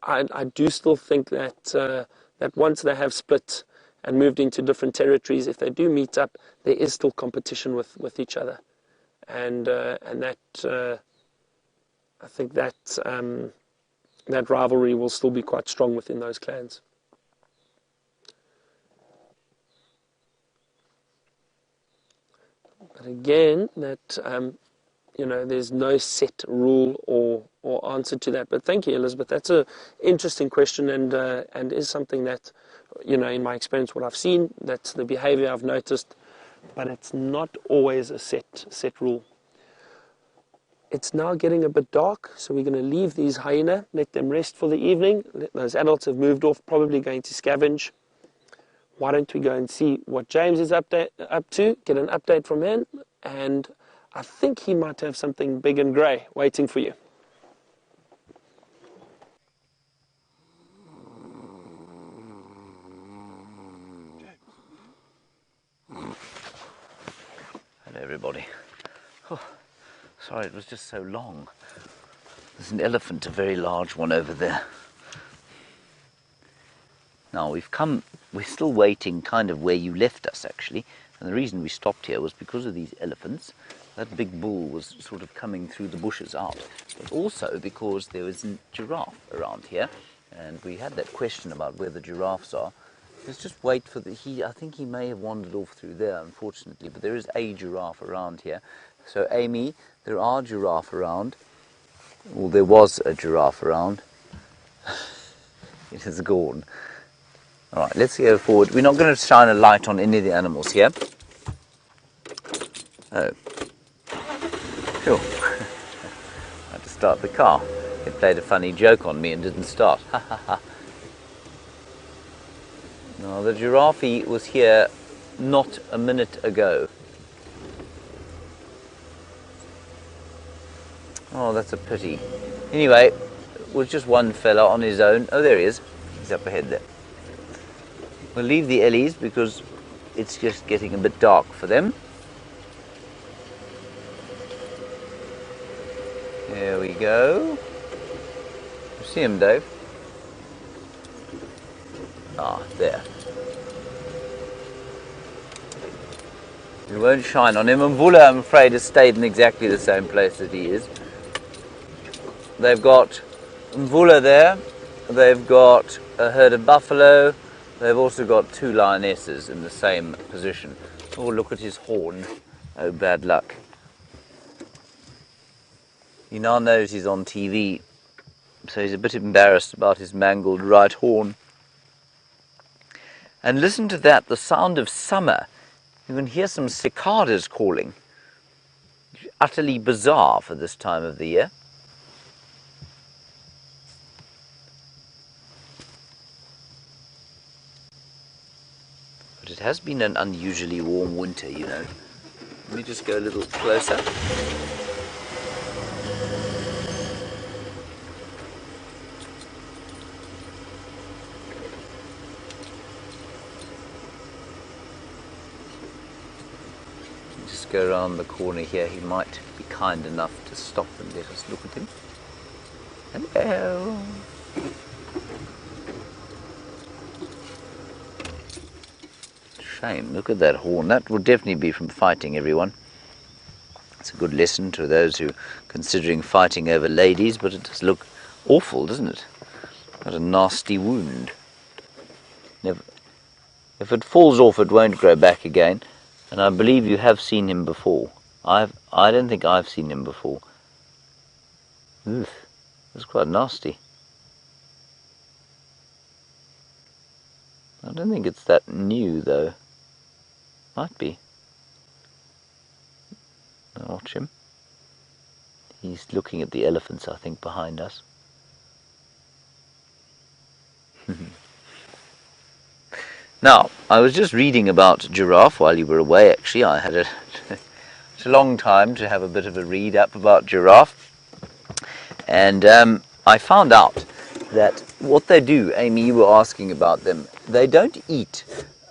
I do still think that once they have split and moved into different territories, if they do meet up, there is still competition with each other, and that I think that that rivalry will still be quite strong within those clans. But again, that there's no set rule or answer to that. But thank you, Elizabeth. That's an interesting question, and is something that, in my experience, what I've seen, that's the behavior I've noticed, but it's not always a set rule. It's now getting a bit dark, so we're going to leave these hyena, let them rest for the evening. Those adults have moved off, probably going to scavenge. Why don't we go and see what James is up to, get an update from him, and I think he might have something big and grey waiting for you. Hello, everybody. Oh, sorry, it was just so long. There's an elephant, a very large one over there. Now we're still waiting kind of where you left us, actually. And the reason we stopped here was because of these elephants. That big bull was sort of coming through the bushes out. But also because there was a giraffe around here. And we had that question about where the giraffes are. Let's just wait for I think he may have wandered off through there, unfortunately. But there is a giraffe around here. So, Amy, there are giraffe around. Well, there was a giraffe around. It has gone. All right, let's go forward. We're not going to shine a light on any of the animals here. Oh. Sure. I had to start the car. It played a funny joke on me and didn't start. Ha ha ha. Now, the giraffe was here not a minute ago. Oh, that's a pity. Anyway, it was just one fella on his own. Oh, there he is. He's up ahead there. We'll leave the ellies because it's just getting a bit dark for them. There we go. You see him, Dave? Ah, there. We won't shine on him. And Mvula, I'm afraid, has stayed in exactly the same place that he is. They've got Mvula there. They've got a herd of buffalo. They've also got 2 lionesses in the same position. Oh, look at his horn. Oh, bad luck. He now knows he's on TV, so he's a bit embarrassed about his mangled right horn. And listen to that, the sound of summer. You can hear some cicadas calling. Utterly bizarre for this time of the year. But it has been an unusually warm winter, you know. Let me just go a little closer. Just go around the corner here. He might be kind enough to stop and let us look at him. Hello. Shame, look at that horn. That would definitely be from fighting, everyone. It's a good lesson to those who are considering fighting over ladies, but it does look awful, doesn't it? Got a nasty wound. Never, if it falls off, it won't grow back again. And I believe you have seen him before. I don't think I've seen him before. Oof, that's quite nasty. I don't think it's that new, though. Might be. Now watch him. He's looking at the elephants, I think, behind us. Now, I was just reading about giraffe while you were away, actually. I had it's a long time to have a bit of a read up about giraffe. And I found out that what they do, Amy, you were asking about them, they don't eat.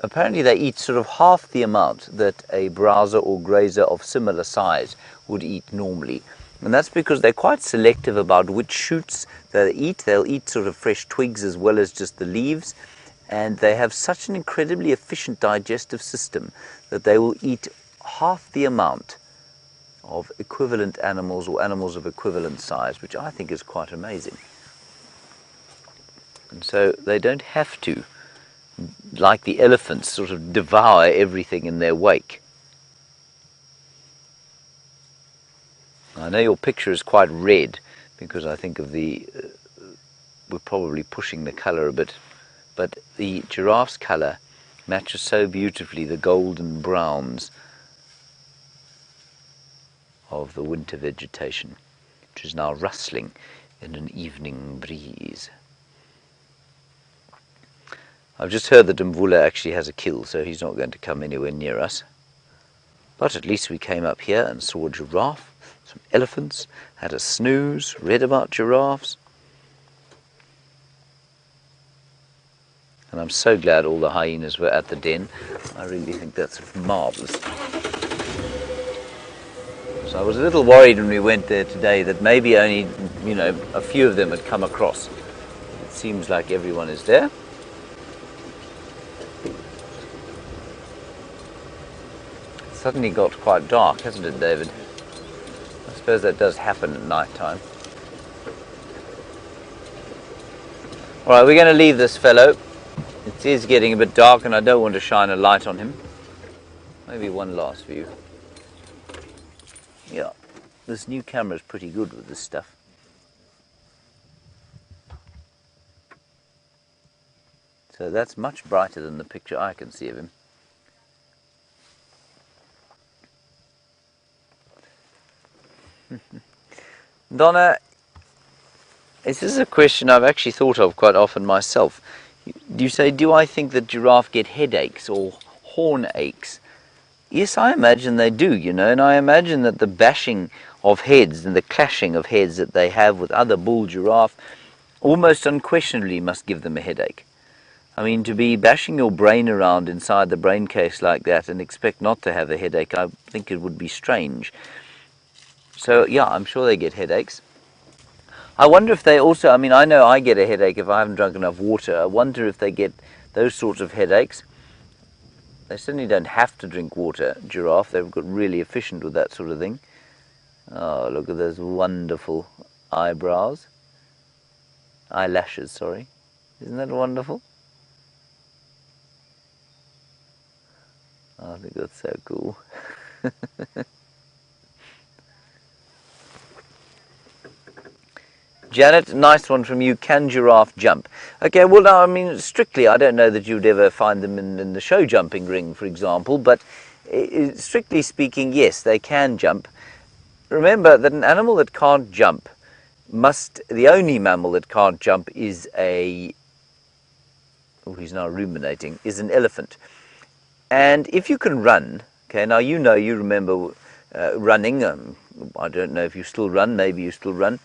Apparently they eat sort of half the amount that a browser or grazer of similar size would eat normally. And that's because they're quite selective about which shoots they eat. They'll eat sort of fresh twigs as well as just the leaves. And they have such an incredibly efficient digestive system that they will eat half the amount of equivalent animals or animals of equivalent size, which I think is quite amazing. And so they don't have to, like the elephants, sort of devour everything in their wake. I know your picture is quite red because I think of the, we're probably pushing the colour a bit, but the giraffe's colour matches so beautifully the golden browns of the winter vegetation, which is now rustling in an evening breeze. I've just heard that Mvula actually has a kill, so he's not going to come anywhere near us. But at least we came up here and saw a giraffe, some elephants, had a snooze, read about giraffes. And I'm so glad all the hyenas were at the den. I really think that's marvellous. So I was a little worried when we went there today that maybe only, a few of them had come across. It seems like everyone is there. It's suddenly got quite dark, hasn't it, David? I suppose that does happen at night time. Alright, we're going to leave this fellow. It is getting a bit dark and I don't want to shine a light on him. Maybe one last view. Yeah, this new camera is pretty good with this stuff. So that's much brighter than the picture I can see of him. Donna, this is a question I've actually thought of quite often myself. You say, do I think that giraffe get headaches or horn aches? Yes, I imagine they do, and I imagine that the bashing of heads and the clashing of heads that they have with other bull giraffe almost unquestionably must give them a headache. I mean, to be bashing your brain around inside the brain case like that and expect not to have a headache, I think it would be strange. So, yeah, I'm sure they get headaches. I wonder if they also, I know I get a headache if I haven't drunk enough water. I wonder if they get those sorts of headaches. They certainly don't have to drink water, giraffe. They've got really efficient with that sort of thing. Oh, look at those wonderful eyebrows. Eyelashes, sorry. Isn't that wonderful? Oh, I think that's so cool. Janet, nice one from you. Can giraffe jump? Okay, well, now, strictly, I don't know that you'd ever find them in the show jumping ring, for example, but strictly speaking, yes, they can jump. Remember that an animal that can't jump the only mammal that can't jump is he's now ruminating, is an elephant. And if you can run, okay, now you remember running. I don't know if you still run, maybe you still run.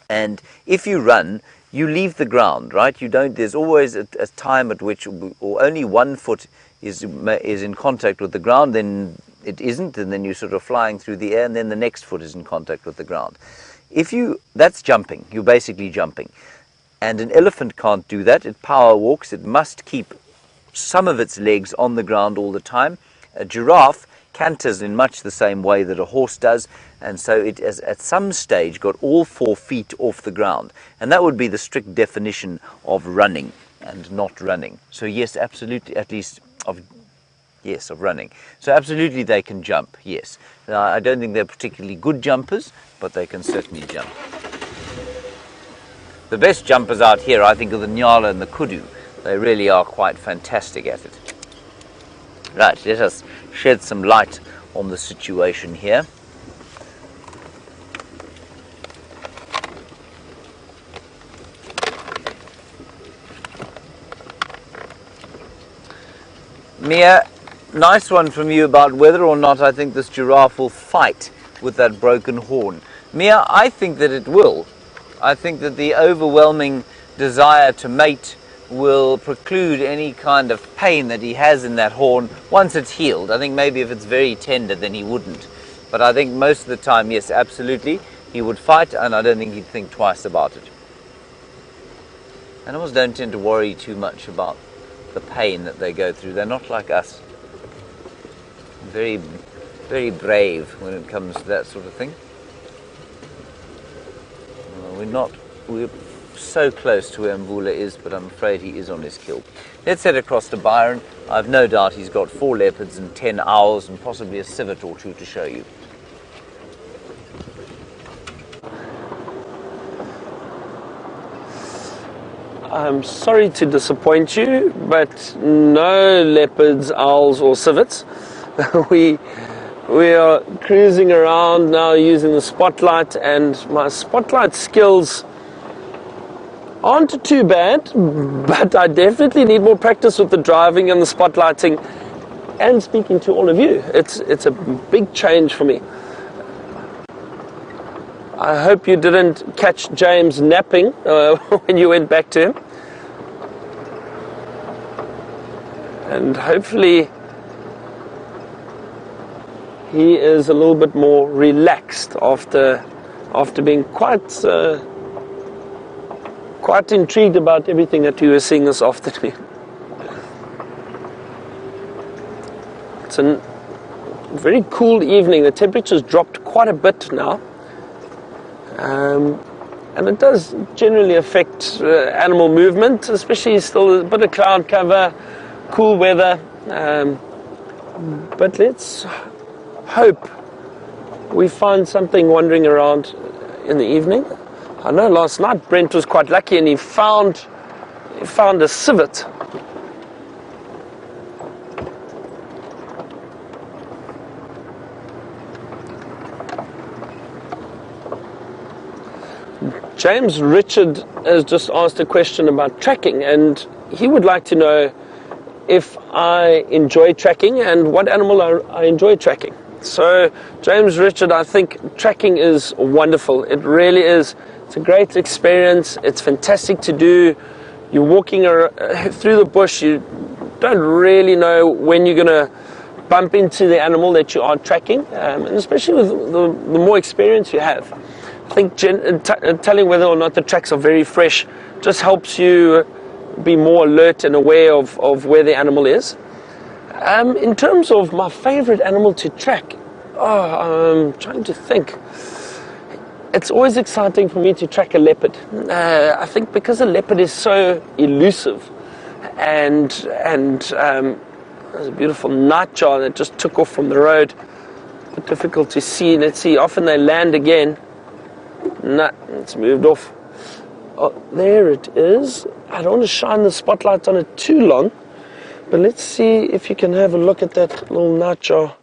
And if you run, you leave the ground, right? You don't. There's always a time at which, or only one foot is in contact with the ground, then it isn't, and then you're sort of flying through the air, and then the next foot is in contact with the ground. That's jumping. You're basically jumping. And an elephant can't do that. It power walks. It must keep some of its legs on the ground all the time. A giraffe canters in much the same way that a horse does, and so it has at some stage got all 4 feet off the ground, and that would be the strict definition of running and not running. So yes, absolutely, at least of running. So absolutely they can jump, yes. Now, I don't think they're particularly good jumpers, but they can certainly jump. The best jumpers out here, I think, are the nyala and the kudu. They really are quite fantastic at it. Right, let us shed some light on the situation here. Mia, nice one from you about whether or not I think this giraffe will fight with that broken horn. Mia, I think that it will. I think that the overwhelming desire to mate will preclude any kind of pain that he has in that horn once it's healed. I think maybe if it's very tender, then he wouldn't. But I think most of the time, yes, absolutely, he would fight, and I don't think he'd think twice about it. Animals don't tend to worry too much about the pain that they go through. They're not like us. Very, very brave when it comes to that sort of thing. We're so close to where Mvula is, but I'm afraid he is on his kill. Let's head across to Byron. I've no doubt he's got 4 leopards and 10 owls and possibly a civet or 2 to show you. I'm sorry to disappoint you, but no leopards, owls or civets. We are cruising around now using the spotlight, and my spotlight skills aren't too bad, but I definitely need more practice with the driving and the spotlighting and speaking to all of you. It's a big change for me. I hope you didn't catch James napping when you went back to him. And hopefully he is a little bit more relaxed after being quite intrigued about everything that we were seeing this afternoon. It's a very cool evening. The temperature's dropped quite a bit now. And it does generally affect animal movement, especially still a bit of cloud cover, cool weather. But let's hope we find something wandering around in the evening. I know last night Brent was quite lucky and he found a civet. James Richard has just asked a question about tracking, and he would like to know if I enjoy tracking and what animal I enjoy tracking. So, James Richard, I think tracking is wonderful. It really is. It's a great experience. It's fantastic to do. You're walking through the bush. You don't really know when you're going to bump into the animal that you are tracking, and especially with the more experience you have. I think telling whether or not the tracks are very fresh just helps you be more alert and aware of where the animal is. In terms of my favorite animal to track, I'm trying to think. It's always exciting for me to track a leopard. I think because a leopard is so elusive, and there's a beautiful Nat.Geo that just took off from the road. But difficult to see. Let's see. Often they land again. No, it's moved off. Oh, there it is. I don't want to shine the spotlight on it too long, but let's see if you can have a look at that little Nat.Geo.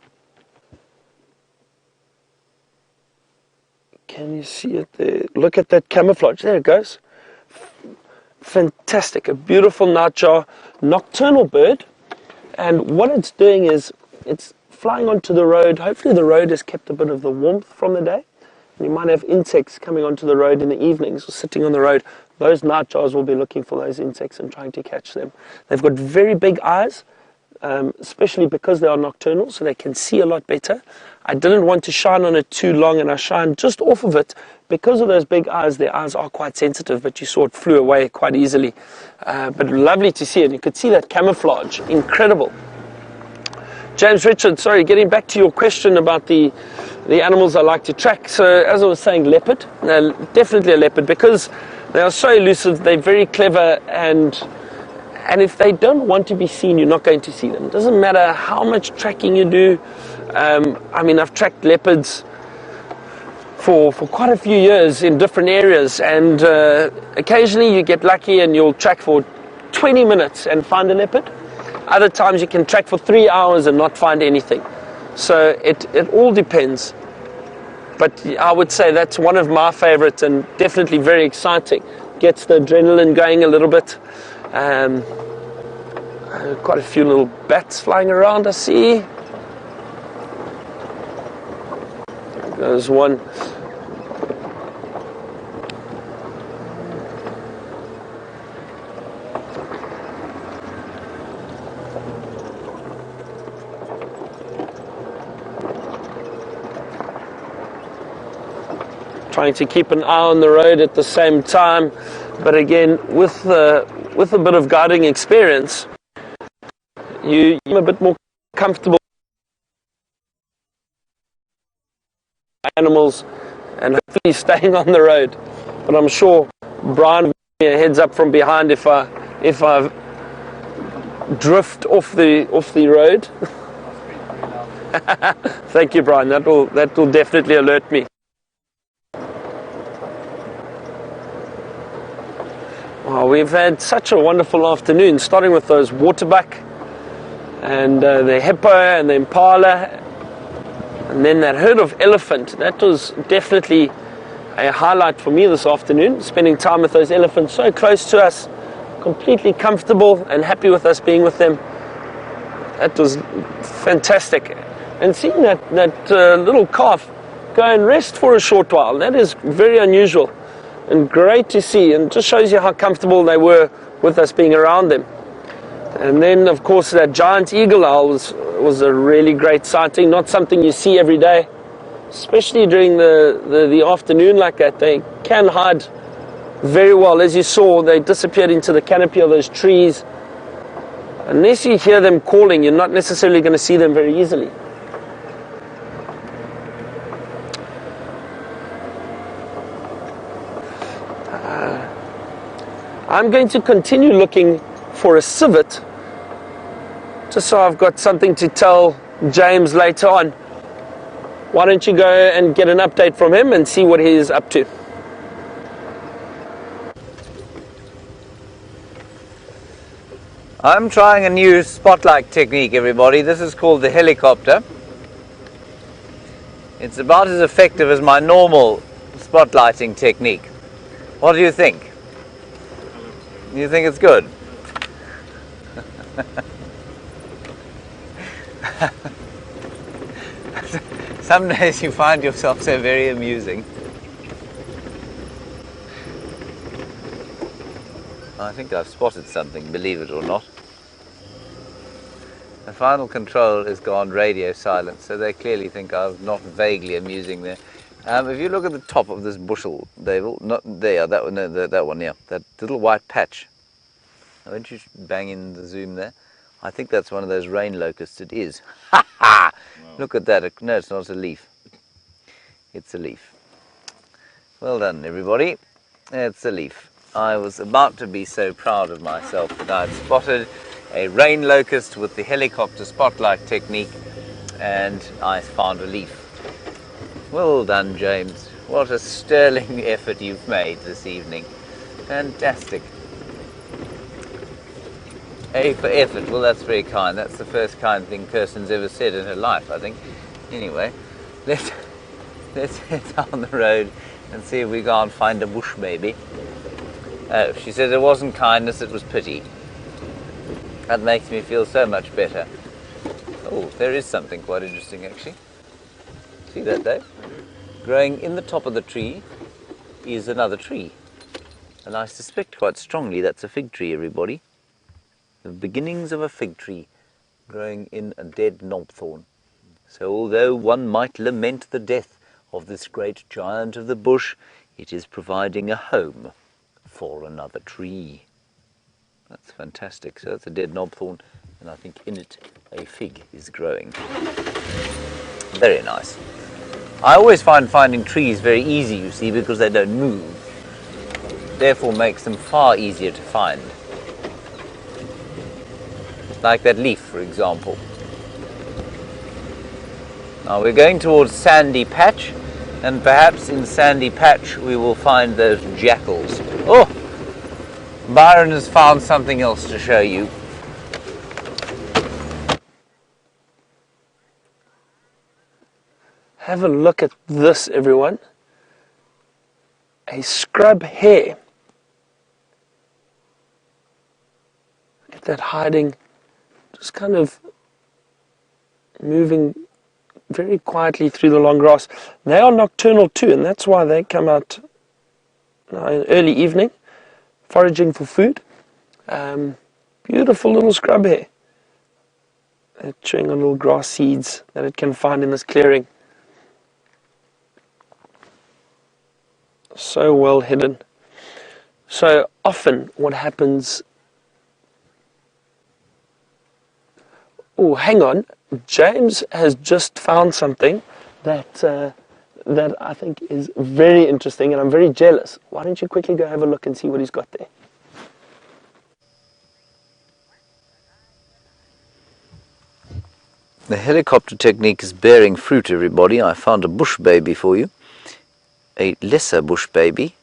Can you see it there? Look at that camouflage. There it goes. Fantastic. A beautiful Nat.Geo, nocturnal bird. And what it's doing is it's flying onto the road. Hopefully the road has kept a bit of the warmth from the day. And you might have insects coming onto the road in the evenings or sitting on the road. Those nightjars will be looking for those insects and trying to catch them. They've got very big eyes, especially because they are nocturnal, so they can see a lot better. I didn't want to shine on it too long, and I shined just off of it. Because of those big eyes, their eyes are quite sensitive, but you saw it flew away quite easily. But lovely to see it. You could see that camouflage. Incredible. James Richard, sorry, getting back to your question about the animals I like to track. So as I was saying, leopard, definitely a leopard, because they are so elusive, they're very clever, and if they don't want to be seen, you're not going to see them. It doesn't matter how much tracking you do. I mean, I've tracked leopards for quite a few years in different areas, and occasionally you get lucky and you'll track for 20 minutes and find a leopard. Other times you can track for 3 hours and not find anything. So it all depends. But I would say that's one of my favorites and definitely very exciting. Gets the adrenaline going a little bit. Quite a few little bats flying around, I see. There's one. Trying to keep an eye on the road at the same time, but again, with a bit of guiding experience, you're a bit more comfortable with animals and hopefully staying on the road. But I'm sure Brian will give me a heads up from behind if I drift off the road. Thank you, Brian. That will definitely alert me. Well, we've had such a wonderful afternoon, starting with those waterbuck and the hippo and the impala, and then that herd of elephant. That was definitely a highlight for me this afternoon, spending time with those elephants so close to us, completely comfortable and happy with us being with them. That was fantastic. And seeing that little calf go and rest for a short while, that is very unusual. And great to see, and just shows you how comfortable they were with us being around them. And then, of course, that giant eagle owl was a really great sighting, not something you see every day, especially during the afternoon like that. They can hide very well. As you saw, they disappeared into the canopy of those trees. Unless you hear them calling, you're not necessarily going to see them very easily. I'm going to continue looking for a civet, just so I've got something to tell James later on. Why don't you go and get an update from him and see what he's up to? I'm trying a new spotlight technique, everybody. This is called the helicopter. It's about as effective as my normal spotlighting technique. What do you think? You think it's good? Some days you find yourself so very amusing. I think I've spotted something, believe it or not. The final control has gone radio silent, so they clearly think I'm not vaguely amusing there. If you look at the top of this bushel, David, not there, that one, no, that one, yeah, that little white patch. Won't you bang in the zoom there? I think that's one of those rain locusts. It is. Ha ha! Wow. Look at that. No, it's not a leaf. It's a leaf. Well done, everybody. It's a leaf. I was about to be so proud of myself that I'd spotted a rain locust with the helicopter spotlight technique, and I found a leaf. Well done, James. What a sterling effort you've made this evening. Fantastic. A for effort. Well, that's very kind. That's the first kind thing Kirsten's ever said in her life, I think. Anyway, let's head down the road and see if we can't find a bush maybe. She said it wasn't kindness, it was pity. That makes me feel so much better. Oh, there is something quite interesting actually. See that, Dave? Growing in the top of the tree is another tree. And I suspect quite strongly that's a fig tree, everybody. The beginnings of a fig tree growing in a dead knobthorn. So although one might lament the death of this great giant of the bush, it is providing a home for another tree. That's fantastic. So that's a dead knobthorn, and I think in it a fig is growing. Very nice. I always find finding trees very easy, you see, because they don't move. Therefore makes them far easier to find. Like that leaf, for example. Now we're going towards Sandy Patch, and perhaps in Sandy Patch we will find those jackals. Oh! Byron has found something else to show you. Have a look at this, everyone. A scrub hare. Look at that hiding, just kind of moving very quietly through the long grass. They are nocturnal too, and that's why they come out in early evening, foraging for food. Beautiful little scrub hare. They're chewing on little grass seeds that it can find in this clearing. So well hidden. So often what happens... Oh, hang on. James has just found something that I think is very interesting, and I'm very jealous. Why don't you quickly go have a look and see what he's got there? The helicopter technique is bearing fruit, everybody. I found a bush baby for you. A lesser bush baby.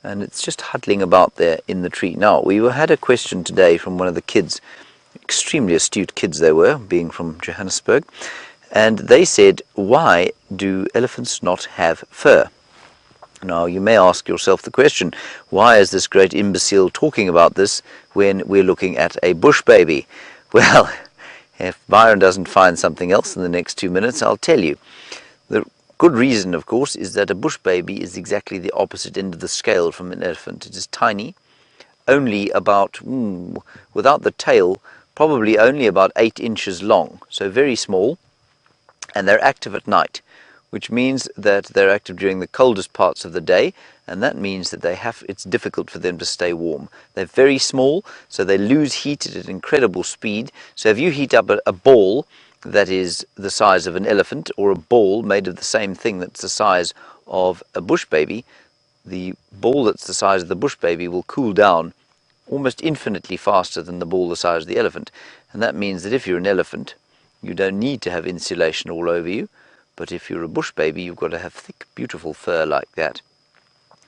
And it's just huddling about there in the tree. Now, we had a question today from one of the kids. Extremely astute kids they were, being from Johannesburg. And they said, why do elephants not have fur? Now, you may ask yourself the question, why is this great imbecile talking about this when we're looking at a bush baby? Well, if Byron doesn't find something else in the next 2 minutes, I'll tell you. The good reason, of course, is that a bush baby is exactly the opposite end of the scale from an elephant. It is tiny, only about, without the tail, probably only about 8 inches long, so very small, and they're active at night, which means that they're active during the coldest parts of the day, and that means that it's difficult for them to stay warm. They're very small, so they lose heat at an incredible speed. So if you heat up a ball that is the size of an elephant, or a ball made of the same thing that's the size of a bush baby, the ball that's the size of the bush baby will cool down almost infinitely faster than the ball the size of the elephant. And that means that if you're an elephant, you don't need to have insulation all over you, but if you're a bush baby, you've got to have thick, beautiful fur like that.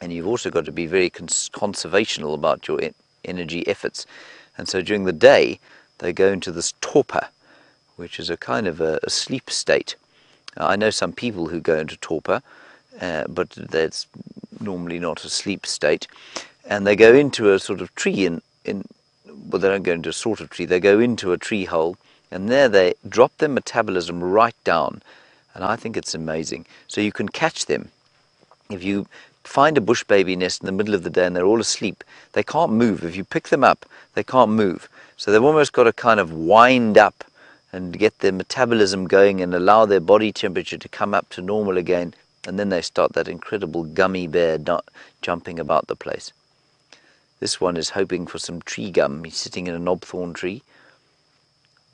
And you've also got to be very conservational about your energy efforts. And so during the day, they go into this torpor, which is a kind of a sleep state. I know some people who go into torpor, but that's normally not a sleep state. And they go into a sort of tree well, they don't go into a sort of tree, they go into a tree hole, and there they drop their metabolism right down. And I think it's amazing. So you can catch them. If you find a bush baby nest in the middle of the day and they're all asleep, they can't move. If you pick them up, they can't move. So they've almost got to kind of wind up and get their metabolism going and allow their body temperature to come up to normal again. And then they start that incredible gummy bear jumping about the place. This one is hoping for some tree gum. He's sitting in a knobthorn tree.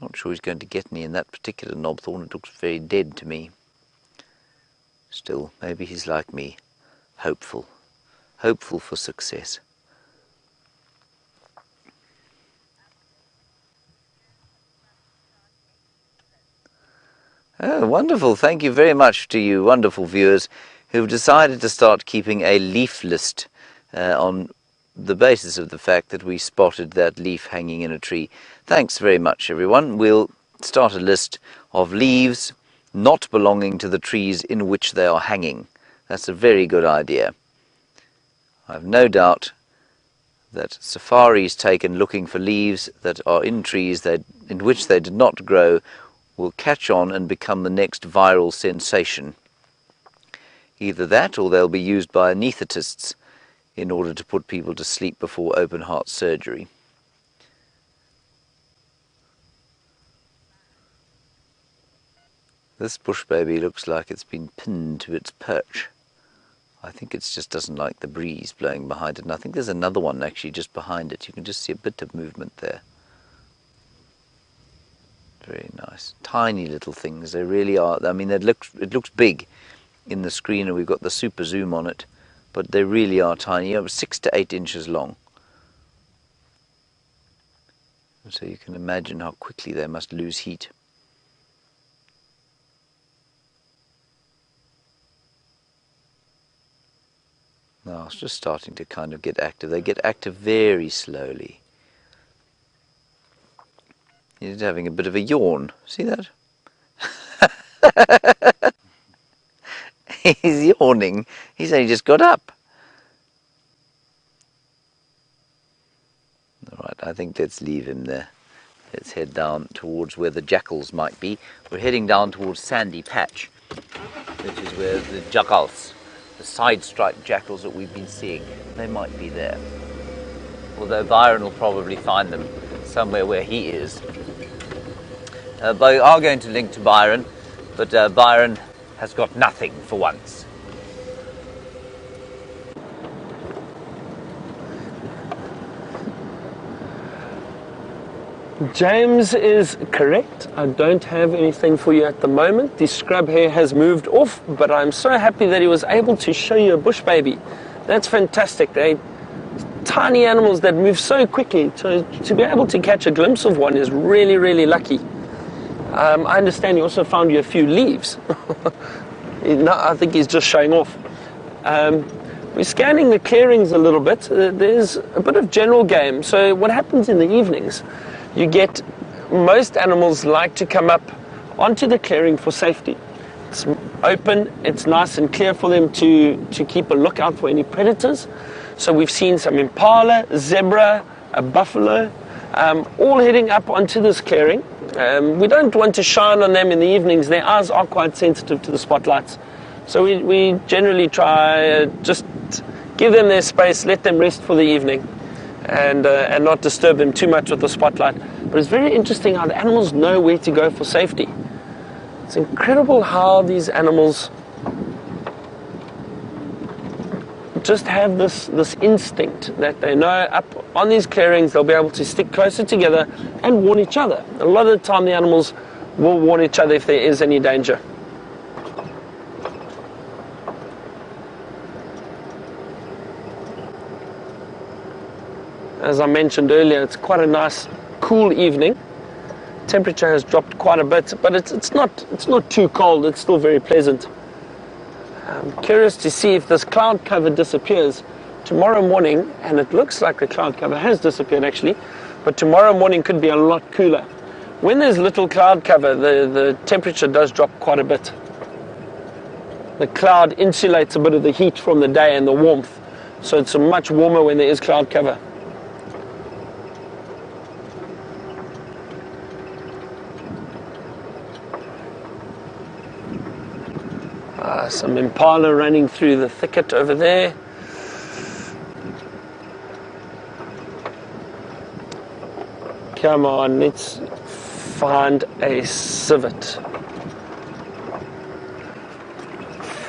Not sure he's going to get any in that particular knobthorn. It looks very dead to me. Still, maybe he's like me. Hopeful for success. Oh, wonderful. Thank you very much to you wonderful viewers who've decided to start keeping a leaf list on the basis of the fact that we spotted that leaf hanging in a tree. Thanks very much, everyone. We'll start a list of leaves not belonging to the trees in which they are hanging. That's a very good idea. I've no doubt that safaris taken looking for leaves that are in trees in which they did not grow will catch on and become the next viral sensation. Either that, or they'll be used by anaesthetists in order to put people to sleep before open heart surgery. This bush baby looks like it's been pinned to its perch. I think it just doesn't like the breeze blowing behind it. And I think there's another one actually just behind it. You can just see a bit of movement there. Very nice. Tiny little things. They really are. I mean, it looks big in the screen, and we've got the super zoom on it. But they really are tiny. 6 to 8 inches long. So you can imagine how quickly they must lose heat. Now it's just starting to kind of get active. They get active very slowly. He's having a bit of a yawn. See that? He's yawning. He's only just got up. All right, I think let's leave him there. Let's head down towards where the jackals might be. We're heading down towards Sandy Patch, which is where the jackals, the side-striped jackals that we've been seeing, they might be there. Although Byron will probably find them somewhere where he is. But we are going to link to Byron, but Byron has got nothing for once. James is correct. I don't have anything for you at the moment. The scrub hare has moved off, but I'm so happy that he was able to show you a bush baby. That's fantastic. They're tiny animals that move so quickly. To be able to catch a glimpse of one is really, really lucky. I understand he also found you a few leaves. No, I think he's just showing off. We're scanning the clearings a little bit. There's a bit of general game. So what happens in the evenings, you get most animals like to come up onto the clearing for safety. It's open, it's nice and clear for them to keep a lookout for any predators. So we've seen some impala, zebra, a buffalo, all heading up onto this clearing. We don't want to shine on them in the evenings. Their eyes are quite sensitive to the spotlights. So we generally try just give them their space, let them rest for the evening, and not disturb them too much with the spotlight. But it's very interesting how the animals know where to go for safety. It's incredible how these animals just have this instinct that they know up on these clearings they'll be able to stick closer together and warn each other. A lot of the time the animals will warn each other if there is any danger. As I mentioned earlier, it's quite a nice cool evening. Temperature has dropped quite a bit, but it's not too cold. It's still very pleasant. I'm curious to see if this cloud cover disappears tomorrow morning, and it looks like the cloud cover has disappeared actually, but tomorrow morning could be a lot cooler. When there's little cloud cover, the temperature does drop quite a bit. The cloud insulates a bit of the heat from the day and the warmth, so it's much warmer when there is cloud cover. Some impala running through the thicket over there. Come on, let's find a civet.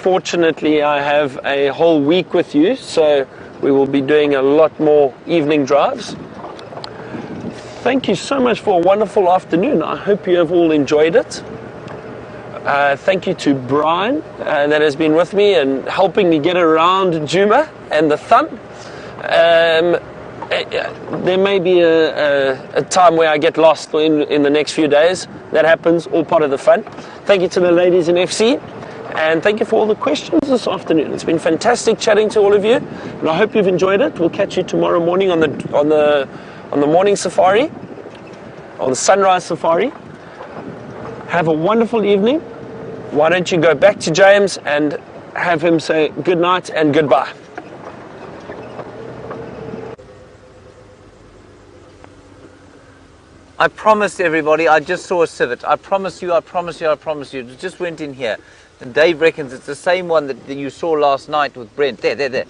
Fortunately, I have a whole week with you, so we will be doing a lot more evening drives. Thank you so much for a wonderful afternoon. I hope you have all enjoyed it. Thank you to Brian that has been with me and helping me get around Djuma and the thumb. There may be a time where I get lost in the next few days. That happens, all part of the fun. Thank you to the ladies in FC, and thank you for all the questions this afternoon. It's been fantastic chatting to all of you, and I hope you've enjoyed it. We'll catch you tomorrow morning on the morning safari, on the sunrise safari. Have a wonderful evening. Why don't you go back to James and have him say good night and goodbye. I promised everybody, I just saw a civet. I promise you, I promise you, I promise you. It just went in here. And Dave reckons it's the same one that you saw last night with Brent. There.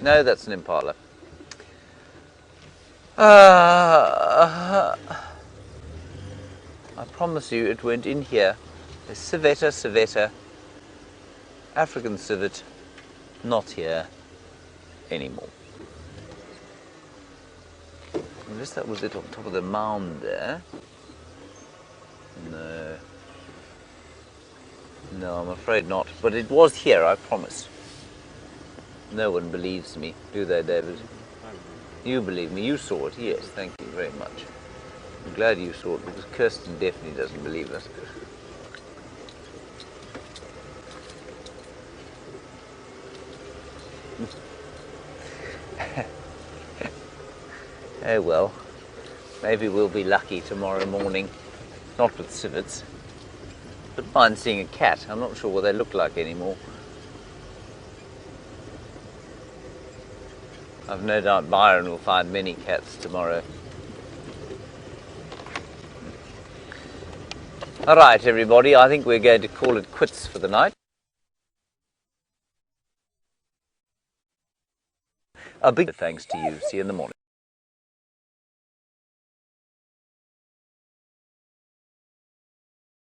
No, that's an impala. I promise you, it went in here. A civetta, African civet, not here anymore. Unless that was it on top of the mound there. No, I'm afraid not. But it was here, I promise. No one believes me, do they, David? You believe me. You saw it. Yes, thank you very much. I'm glad you saw it, because Kirsten definitely doesn't believe us. Oh well, maybe we'll be lucky tomorrow morning. Not with civets. But mind seeing a cat. I'm not sure what they look like anymore. I've no doubt Byron will find many cats tomorrow. All right, everybody, I think we're going to call it quits for the night. A big thanks to you. See you in the morning.